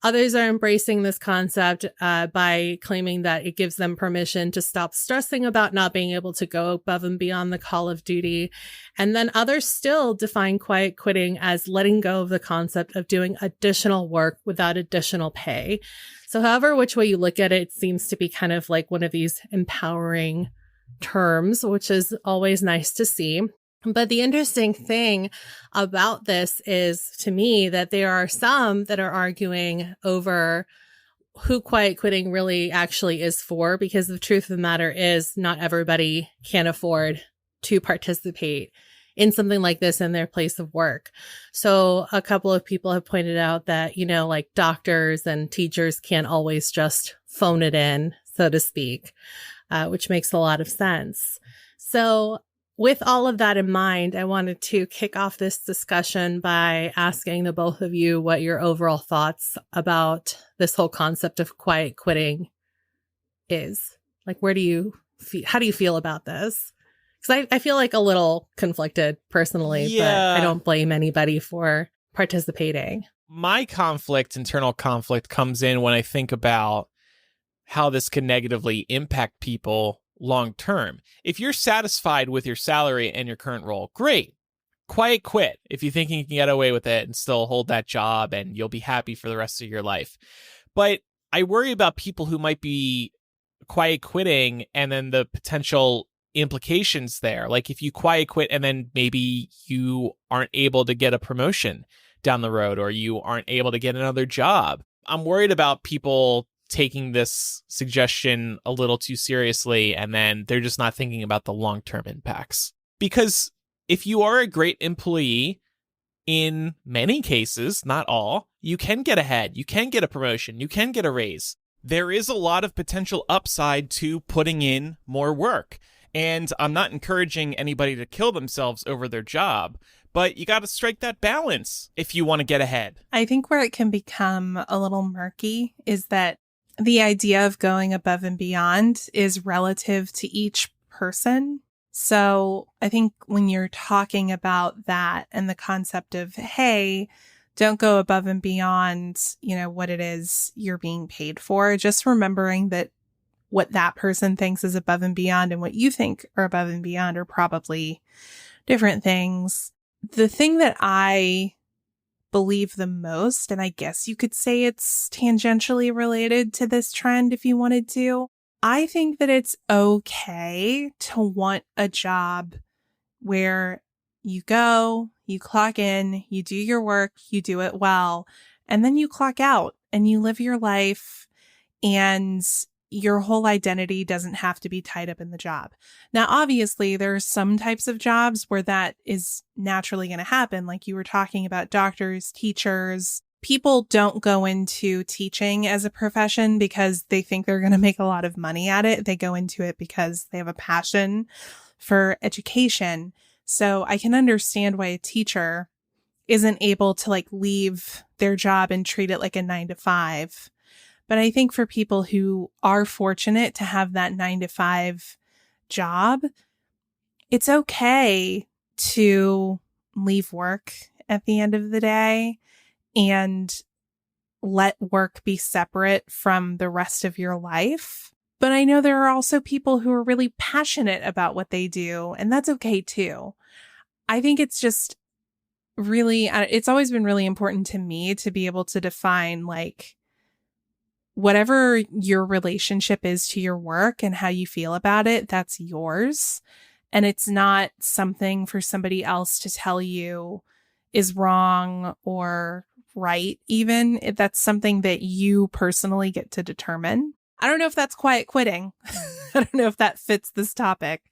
Others are embracing this concept by claiming that it gives them permission to stop stressing about not being able to go above and beyond the call of duty. And then others still define quiet quitting as letting go of the concept of doing additional work without additional pay. So however which way you look at it, it seems to be kind of like one of these empowering terms, which is always nice to see. But the interesting thing about this is, to me, that there are some that are arguing over who quiet quitting really actually is for, because the truth of the matter is not everybody can afford to participate in something like this in their place of work. So a couple of people have pointed out that, like doctors and teachers can't always just phone it in, so to speak. Which makes a lot of sense. So with all of that in mind, I wanted to kick off this discussion by asking the both of you what your overall thoughts about this whole concept of quiet quitting is. Like, how do you feel about this? Because I feel like a little conflicted personally, but I don't blame anybody for participating. My internal conflict comes in when I think about how this can negatively impact people long term. If you're satisfied with your salary and your current role, great. Quiet quit if you think you can get away with it and still hold that job and you'll be happy for the rest of your life. But I worry about people who might be quiet quitting and then the potential implications there. Like if you quiet quit and then maybe you aren't able to get a promotion down the road or you aren't able to get another job. I'm worried about people taking this suggestion a little too seriously, and then they're just not thinking about the long-term impacts. Because if you are a great employee, in many cases, not all, you can get ahead, you can get a promotion, you can get a raise. There is a lot of potential upside to putting in more work. And I'm not encouraging anybody to kill themselves over their job, But you got to strike that balance if you want to get ahead. I think where it can become a little murky is that the idea of going above and beyond is relative to each person. So I think when you're talking about that and the concept of, hey, don't go above and beyond, what it is you're being paid for, just remembering that what that person thinks is above and beyond and what you think are above and beyond are probably different things. The thing that I believe the most, and I guess you could say it's tangentially related to this trend if you wanted to, I think that it's okay to want a job where you go, you clock in, you do your work, you do it well, and then you clock out and you live your life, and your whole identity doesn't have to be tied up in the job. Now, obviously, there are some types of jobs where that is naturally going to happen. Like you were talking about doctors, teachers. People don't go into teaching as a profession because they think they're going to make a lot of money at it. They go into it because they have a passion for education. So I can understand why a teacher isn't able to leave their job and treat it like a 9-to-5. But I think for people who are fortunate to have that 9-to-5 job, it's okay to leave work at the end of the day and let work be separate from the rest of your life. But I know there are also people who are really passionate about what they do, and that's okay too. I think it's just really, it's always been really important to me to be able to define whatever your relationship is to your work and how you feel about it, that's yours. And it's not something for somebody else to tell you is wrong or right, even. That's something that you personally get to determine. I don't know if that's quiet quitting. I don't know if that fits this topic,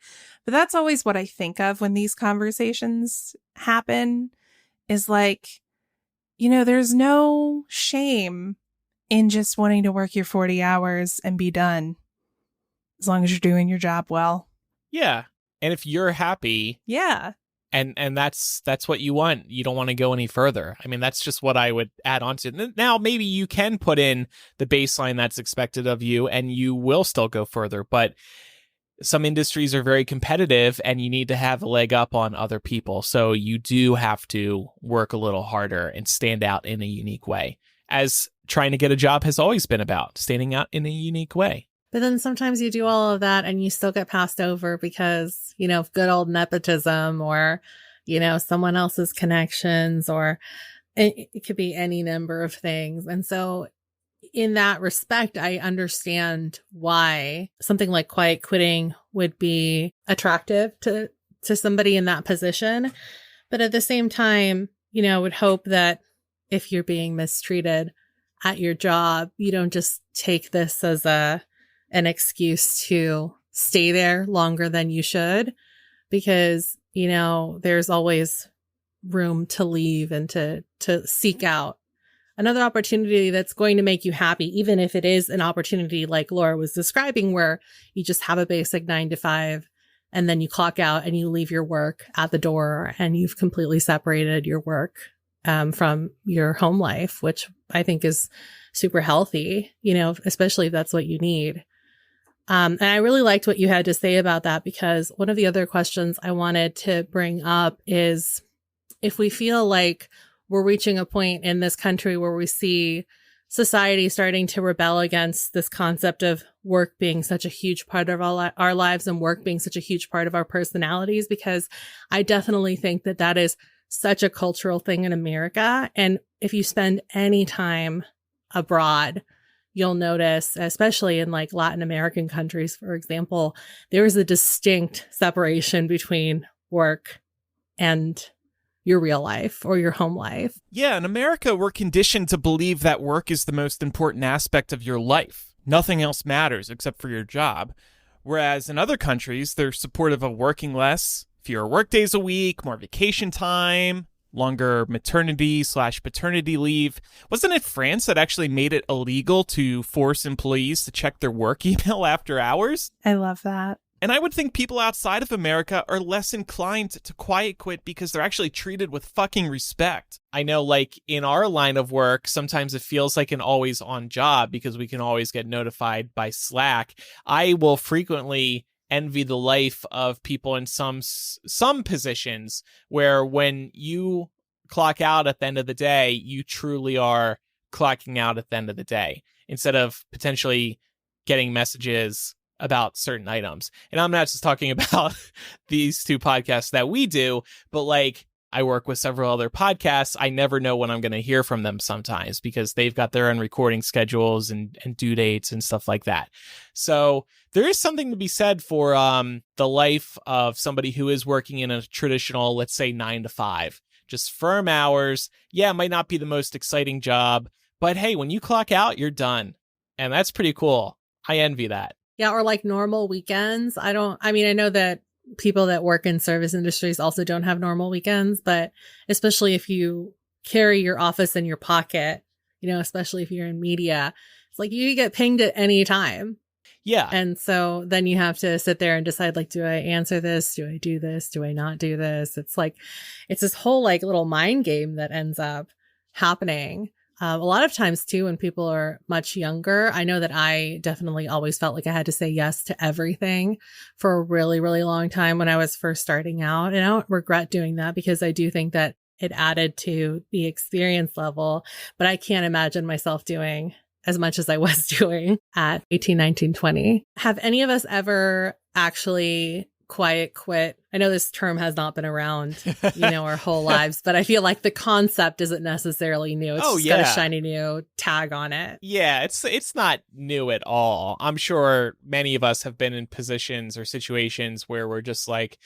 but that's always what I think of when these conversations happen is there's no shame in just wanting to work your 40 hours and be done as long as you're doing your job well. Yeah. And if you're happy. Yeah. And that's what you want. You don't want to go any further. I mean, that's just what I would add on to. Now, maybe you can put in the baseline that's expected of you and you will still go further. But some industries are very competitive and you need to have a leg up on other people. So you do have to work a little harder and stand out in a unique way, as trying to get a job has always been about, standing out in a unique way. But then sometimes you do all of that and you still get passed over because, good old nepotism or, someone else's connections, or it could be any number of things. And so in that respect, I understand why something like quiet quitting would be attractive to somebody in that position. But at the same time, would hope that if you're being mistreated at your job, you don't just take this as an excuse to stay there longer than you should, because, there's always room to leave and to seek out another opportunity that's going to make you happy, even if it is an opportunity like Laura was describing, where you just have a basic 9-to-5 and then you clock out and you leave your work at the door and you've completely separated your work from your home life, which I think is super healthy, especially if that's what you need. And I really liked what you had to say about that, because one of the other questions I wanted to bring up is if we feel like we're reaching a point in this country where we see society starting to rebel against this concept of work being such a huge part of our lives and work being such a huge part of our personalities, because I definitely think that that is such a cultural thing in America. And if you spend any time abroad, you'll notice, especially in Latin American countries, for example, there is a distinct separation between work and your real life or your home life. Yeah, in America, we're conditioned to believe that work is the most important aspect of your life. Nothing else matters except for your job. Whereas in other countries, they're supportive of working less, fewer work days a week, more vacation time, longer maternity/paternity leave. Wasn't it France that actually made it illegal to force employees to check their work email after hours? I love that. And I would think people outside of America are less inclined to quiet quit because they're actually treated with fucking respect. I know, like, in our line of work, sometimes it feels like an always on job because we can always get notified by Slack. I will frequently envy the life of people in some positions where when you clock out at the end of the day, you truly are clocking out at the end of the day instead of potentially getting messages about certain items. And I'm not just talking about these two podcasts that we do, but like I work with several other podcasts. I never know when I'm going to hear from them sometimes because they've got their own recording schedules and due dates and stuff like that. So there is something to be said for the life of somebody who is working in a traditional, let's say 9 to 5, just firm hours. Yeah, it might not be the most exciting job, but hey, when you clock out, you're done. And that's pretty cool. I envy that. Yeah, or like normal weekends. I know that people that work in service industries also don't have normal weekends, but especially if you carry your office in your pocket, especially if you're in media, it's like you get pinged at any time. Yeah. And so then you have to sit there and decide, like, do I answer this? Do I do this? Do I not do this? It's like, it's this whole like little mind game that ends up happening. A lot of times too, when people are much younger, I know that I definitely always felt like I had to say yes to everything for a really, really long time when I was first starting out. And I don't regret doing that because I do think that it added to the experience level, but I can't imagine myself doing as much as I was doing at 18, 19, 20. Have any of us ever actually quiet quit? I know this term has not been around, our whole lives, but I feel like the concept isn't necessarily new. It's just got a shiny new tag on it. Yeah, it's not new at all. I'm sure many of us have been in positions or situations where we're just like,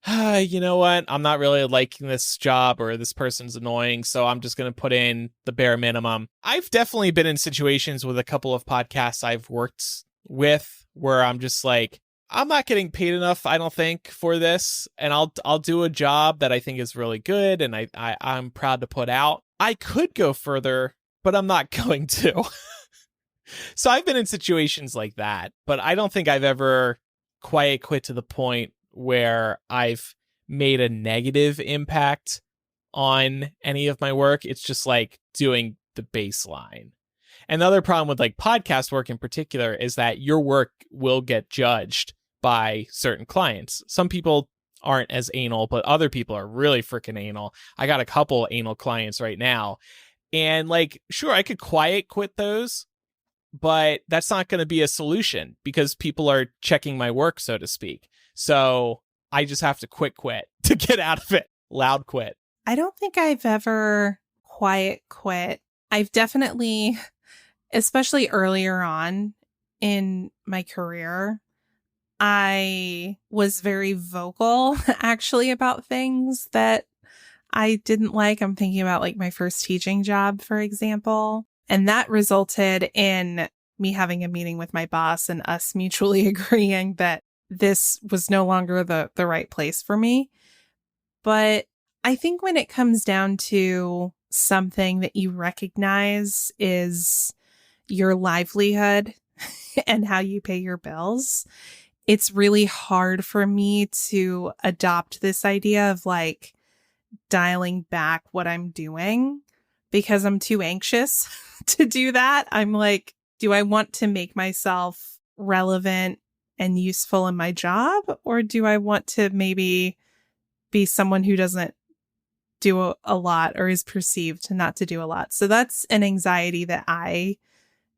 you know what? I'm not really liking this job or this person's annoying, so I'm just going to put in the bare minimum. I've definitely been in situations with a couple of podcasts I've worked with where I'm just like, I'm not getting paid enough, I don't think, for this, and I'll do a job that I think is really good and I'm proud to put out. I could go further, but I'm not going to. So I've been in situations like that, but I don't think I've ever quiet quit to the point where I've made a negative impact on any of my work. It's just like doing the baseline. And the other problem with like podcast work in particular is that your work will get judged by certain clients. Some people aren't as anal, but other people are really freaking anal. I got a couple anal clients right now. And like, sure, I could quiet quit those, but that's not going to be a solution because people are checking my work, so to speak. So I just have to quit to get out of it. Loud quit. I don't think I've ever quiet quit. I've definitely, especially earlier on in my career, I was very vocal actually about things that I didn't like. I'm thinking about like my first teaching job, for example. And that resulted in me having a meeting with my boss and us mutually agreeing that this was no longer the right place for me. But I think when it comes down to something that you recognize is your livelihood and how you pay your bills, it's really hard for me to adopt this idea of like dialing back what I'm doing because I'm too anxious to do that. I'm like, do I want to make myself relevant and useful in my job? Or do I want to maybe be someone who doesn't do a lot or is perceived not to do a lot? So that's an anxiety that I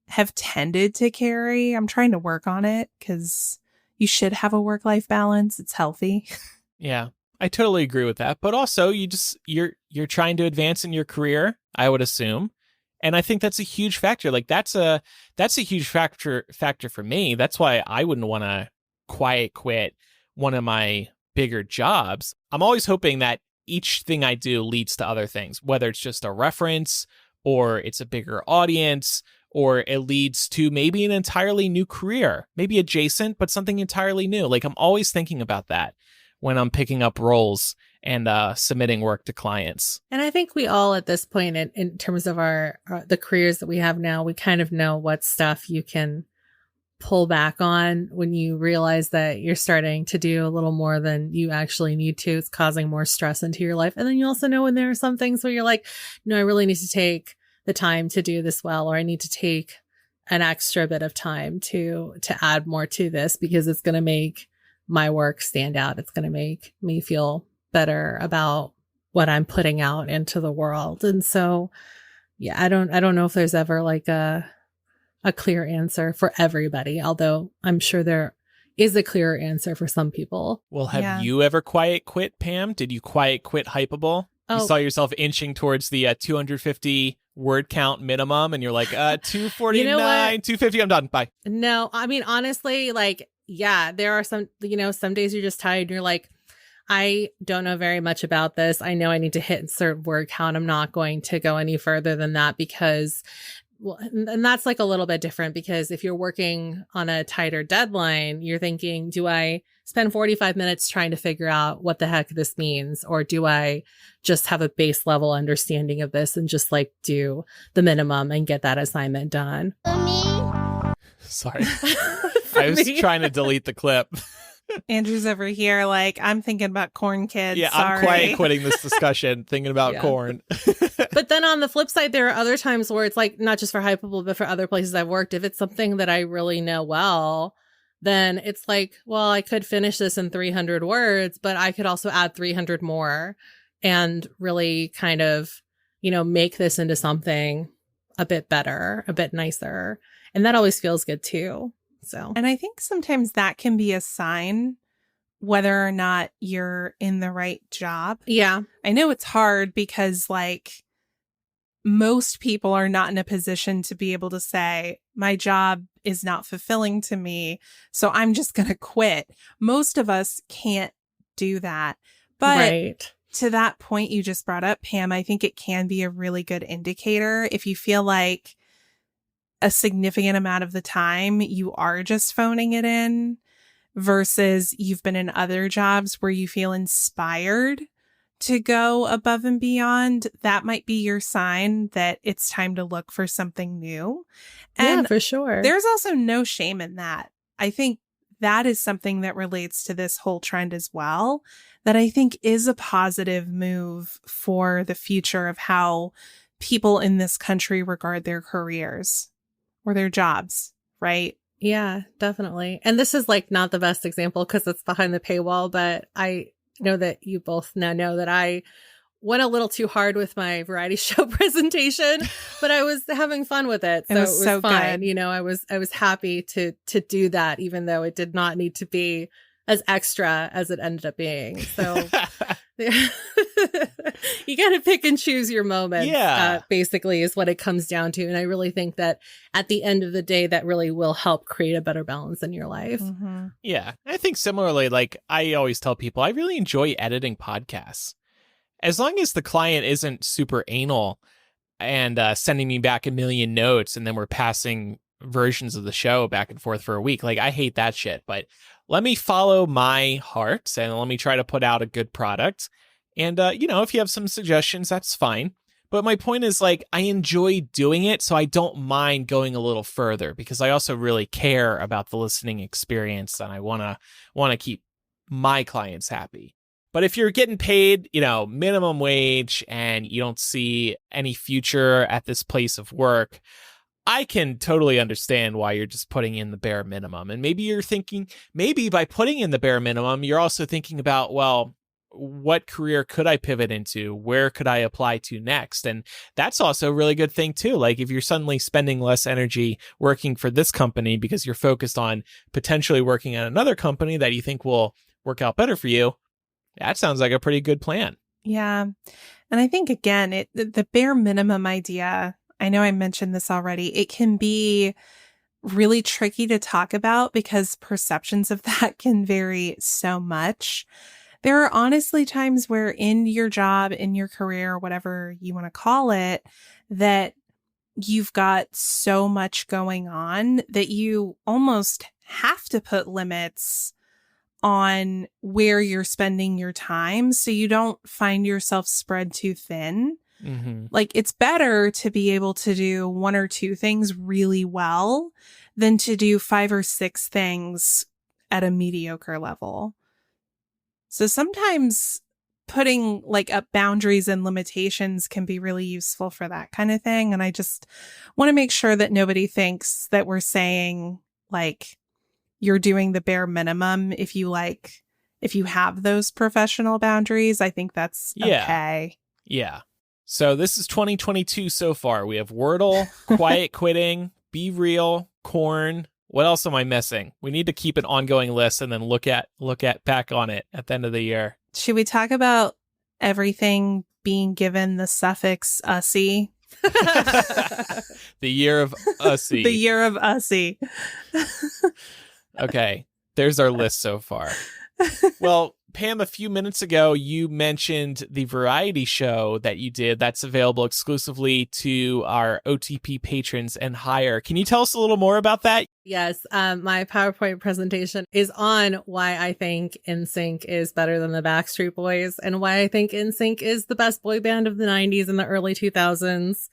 have tended to carry. I'm trying to work on it because you should have a work-life balance. It's healthy. Yeah. I totally agree with that. But also you're trying to advance in your career, I would assume. And I think that's a huge factor. Like that's a huge factor for me. That's why I wouldn't want to quiet quit one of my bigger jobs. I'm always hoping that each thing I do leads to other things, whether it's just a reference or it's a bigger audience or it leads to maybe an entirely new career, maybe adjacent, but something entirely new. Like I'm always thinking about that when I'm picking up roles and submitting work to clients. And I think we all at this point in terms of the careers that we have now, we kind of know what stuff you can pull back on when you realize that you're starting to do a little more than you actually need to. It's causing more stress into your life. And then you also know when there are some things where you're like, no, I really need to take the time to do this well, or I need to take an extra bit of time to add more to this because it's going to make my work stand out. It's going to make me feel better about what I'm putting out into the world. And so, yeah, I don't know if there's ever like a clear answer for everybody, although I'm sure there is a clearer answer for some people. Well, have you ever quiet quit, Pam? Did you quiet quit Hypable? You saw yourself inching towards the 250 word count minimum, and you're like, 249, 250, I'm done. Bye. No, I mean, honestly, like, yeah, there are some, some days you're just tired and you're like, I don't know very much about this. I know I need to hit a certain word count. I'm not going to go any further than that because, well, and that's like a little bit different because if you're working on a tighter deadline, you're thinking, do I spend 45 minutes trying to figure out what the heck this means? Or do I just have a base level understanding of this and just like do the minimum and get that assignment done? Sorry. I was trying to delete the clip. Andrew's over here like, I'm thinking about corn kids. Yeah, Sorry. I'm quiet quitting this discussion, thinking about corn. But then on the flip side, there are other times where it's like, not just for Hypable, but for other places I've worked, if it's something that I really know well, then it's like, well, I could finish this in 300 words, but I could also add 300 more and really kind of, make this into something a bit better, a bit nicer. And that always feels good too. So, and I think sometimes that can be a sign whether or not you're in the right job. Yeah. I know it's hard because like most people are not in a position to be able to say, my job is not fulfilling to me, so I'm just going to quit. Most of us can't do that. But to that point you just brought up, Pam, I think it can be a really good indicator if you feel like a significant amount of the time you are just phoning it in versus you've been in other jobs where you feel inspired to go above and beyond. That might be your sign that it's time to look for something new. And yeah, for sure. There's also no shame in that. I think that is something that relates to this whole trend as well, that I think is a positive move for the future of how people in this country regard their careers or their jobs, right? Yeah, definitely. And this is like not the best example because it's behind the paywall, but I know that you both now know that I went a little too hard with my variety show presentation, but I was having fun with it. So it was so fine. Good. I was happy to do that, even though it did not need to be as extra as it ended up being. So you got to pick and choose your moments. Yeah. Basically is what it comes down to. And I really think that at the end of the day, that really will help create a better balance in your life. Mm-hmm. Yeah. I think similarly, like I always tell people, I really enjoy editing podcasts. As long as the client isn't super anal and sending me back a million notes and then we're passing versions of the show back and forth for a week. Like I hate that shit, but let me follow my heart and let me try to put out a good product. And, if you have some suggestions, that's fine. But my point is like, I enjoy doing it. So I don't mind going a little further because I also really care about the listening experience and I want to keep my clients happy. But if you're getting paid, minimum wage and you don't see any future at this place of work, I can totally understand why you're just putting in the bare minimum. And maybe you're thinking, maybe by putting in the bare minimum, you're also thinking about, well, what career could I pivot into? Where could I apply to next? And that's also a really good thing too. Like if you're suddenly spending less energy working for this company because you're focused on potentially working at another company that you think will work out better for you, that sounds like a pretty good plan. Yeah. And I think, again, the bare minimum idea, I know I mentioned this already, it can be really tricky to talk about because perceptions of that can vary so much. There are honestly times where in your job, in your career, whatever you want to call it, that you've got so much going on that you almost have to put limits on where you're spending your time so you don't find yourself spread too thin. Mm-hmm. Like it's better to be able to do one or two things really well than to do 5 or 6 things at a mediocre level. So sometimes putting like up boundaries and limitations can be really useful for that kind of thing. And I just want to make sure that nobody thinks that we're saying like you're doing the bare minimum if you have those professional boundaries. I think that's okay. Yeah. So this is 2022 so far. We have Wordle, Quiet Quitting, Be Real, Corn. What else am I missing? We need to keep an ongoing list and then look at back on it at the end of the year. Should we talk about everything being given the suffix "ussy"? The year of ussy. The year of ussy. Okay, there's our list so far. Well, Pam, a few minutes ago, you mentioned the variety show that you did that's available exclusively to our OTP patrons and higher. Can you tell us a little more about that? Yes, my PowerPoint presentation is on why I think NSYNC is better than the Backstreet Boys and why I think NSYNC is the best boy band of the 90s and the early 2000s.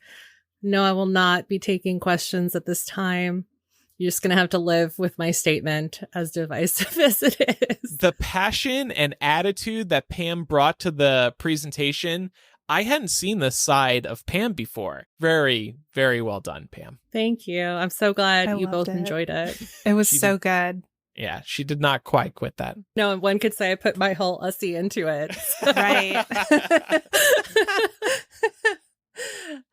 No, I will not be taking questions at this time. You're just going to have to live with my statement, as divisive as it is. The passion and attitude that Pam brought to the presentation, I hadn't seen this side of Pam before. Very, very well done, Pam. Thank you. I'm so glad you both loved it. enjoyed it. It was so good. Yeah, she did not quite quit that. No, one could say I put my whole ussy into it. Right.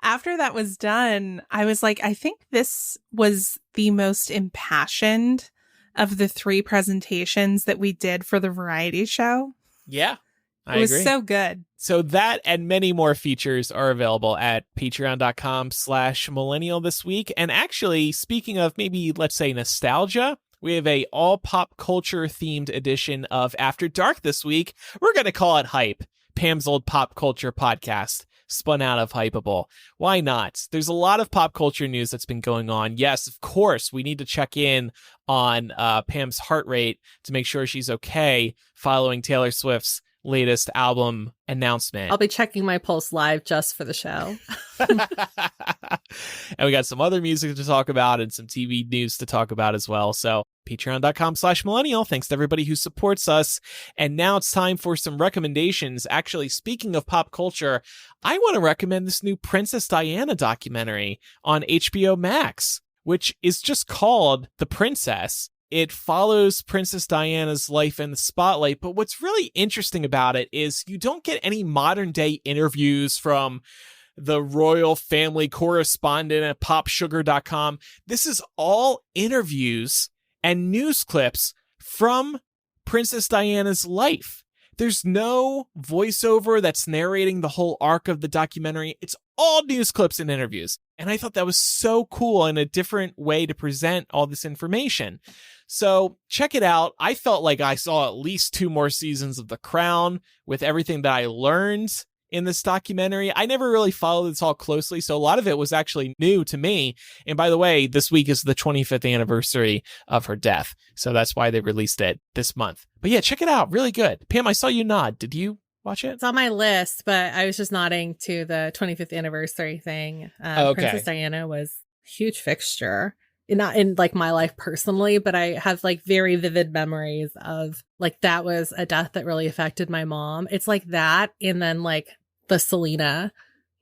After that was done, I was like, I think this was the most impassioned of the 3 presentations that we did for the variety show. Yeah, I agree. It was so good. So that and many more features are available at patreon.com/millennial this week. And actually, speaking of maybe, let's say, nostalgia, we have a all pop culture themed edition of After Dark this week. We're going to call it Hype, Pam's old pop culture podcast. Spun out of Hypeable. Why not? There's a lot of pop culture news that's been going on. Yes, of course, we need to check in on Pam's heart rate to make sure she's okay following Taylor Swift's latest album announcement. I'll be checking my pulse live just for the show. And we got some other music to talk about and some TV news to talk about as well. So patreon.com/millennial. Thanks to everybody who supports us. And now it's time for some recommendations. Actually, speaking of pop culture, I want to recommend this new Princess Diana documentary on HBO Max, which is just called The Princess. It follows Princess Diana's life in the spotlight, but what's really interesting about it is you don't get any modern day interviews from the royal family correspondent at popsugar.com. This is all interviews and news clips from Princess Diana's life. There's no voiceover that's narrating the whole arc of the documentary. It's all news clips and interviews. And I thought that was so cool and a different way to present all this information. So check it out. I felt like I saw at least 2 more seasons of The Crown with everything that I learned in this documentary. I never really followed this all closely, so a lot of it was actually new to me. And by the way, this week is the 25th anniversary of her death, so that's why they released it this month. But yeah, check it out. Really good. Pam, I saw you nod. Did you watch it? It's on my list, but I was just nodding to the 25th anniversary thing. Okay. Princess Diana was a huge fixture. Not in like my life personally, but I have like very vivid memories of like that was a death that really affected my mom. It's like that, and then like the Selena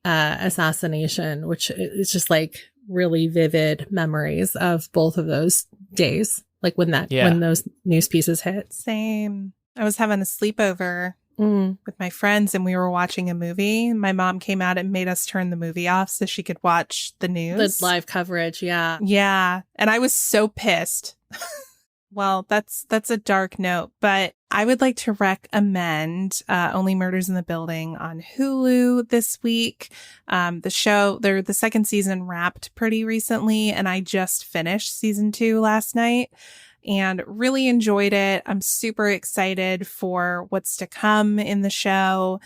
assassination, which is just like really vivid memories of both of those days, like when those news pieces hit. Same. I was having a sleepover with my friends and we were watching a movie. My mom came out and made us turn the movie off so she could watch the news. The live coverage, yeah. Yeah. And I was so pissed. Well, that's a dark note, but I would like to recommend Only Murders in the Building on Hulu this week. The second season wrapped pretty recently, and I just finished season 2 last night and really enjoyed it. I'm super excited for what's to come in the show.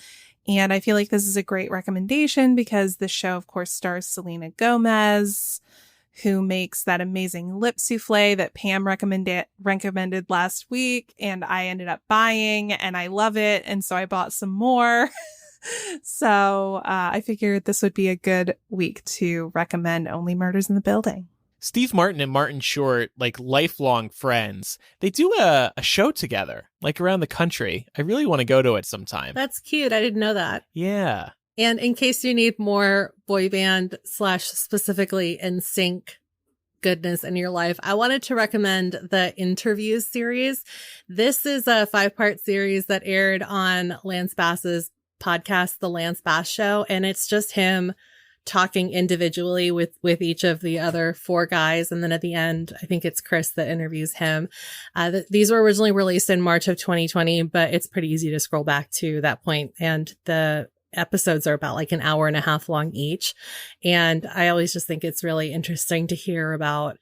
And I feel like this is a great recommendation because the show, of course, stars Selena Gomez, who makes that amazing lip souffle that Pam recommended last week. And I ended up buying and I love it. And so I bought some more. So I figured this would be a good week to recommend Only Murders in the Building. Steve Martin and Martin Short, like lifelong friends, they do a show together, like around the country. I really want to go to it sometime. That's cute. I didn't know that. Yeah. And in case you need more boy band / specifically NSYNC goodness in your life, I wanted to recommend the Interviews series. This is a 5-part series that aired on Lance Bass's podcast, The Lance Bass Show. And it's just him talking individually with each of the other 4 guys. And then at the end, I think it's Chris that interviews him. These were originally released in March of 2020, but it's pretty easy to scroll back to that point. And the episodes are about like an hour and a half long each. And I always just think it's really interesting to hear about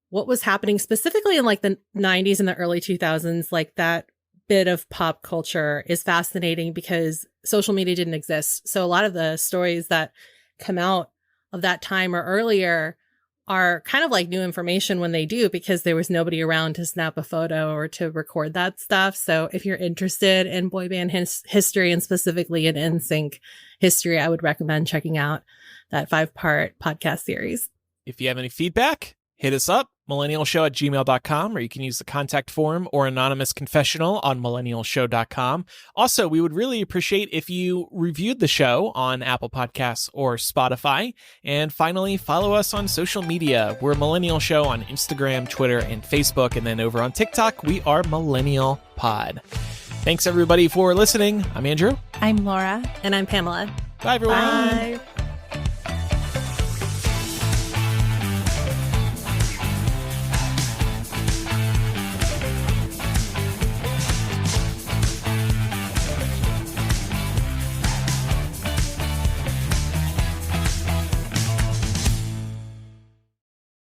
what was happening specifically in like the 90s and the early 2000s. Like that bit of pop culture is fascinating because social media didn't exist. So a lot of the stories that come out of that time or earlier are kind of like new information when they do, because there was nobody around to snap a photo or to record that stuff. So if you're interested in boy band history and specifically in NSYNC history, I would recommend checking out that 5-part podcast series. If you have any feedback, hit us up, millennialshow@gmail.com, or you can use the contact form or anonymous confessional on millennialshow.com. Also, we would really appreciate if you reviewed the show on Apple Podcasts or Spotify. And finally, follow us on social media. We're Millennial Show on Instagram, Twitter, and Facebook. And then over on TikTok, we are Millennial Pod. Thanks, everybody, for listening. I'm Andrew. I'm Laura. And I'm Pamela. Bye, everyone. Bye.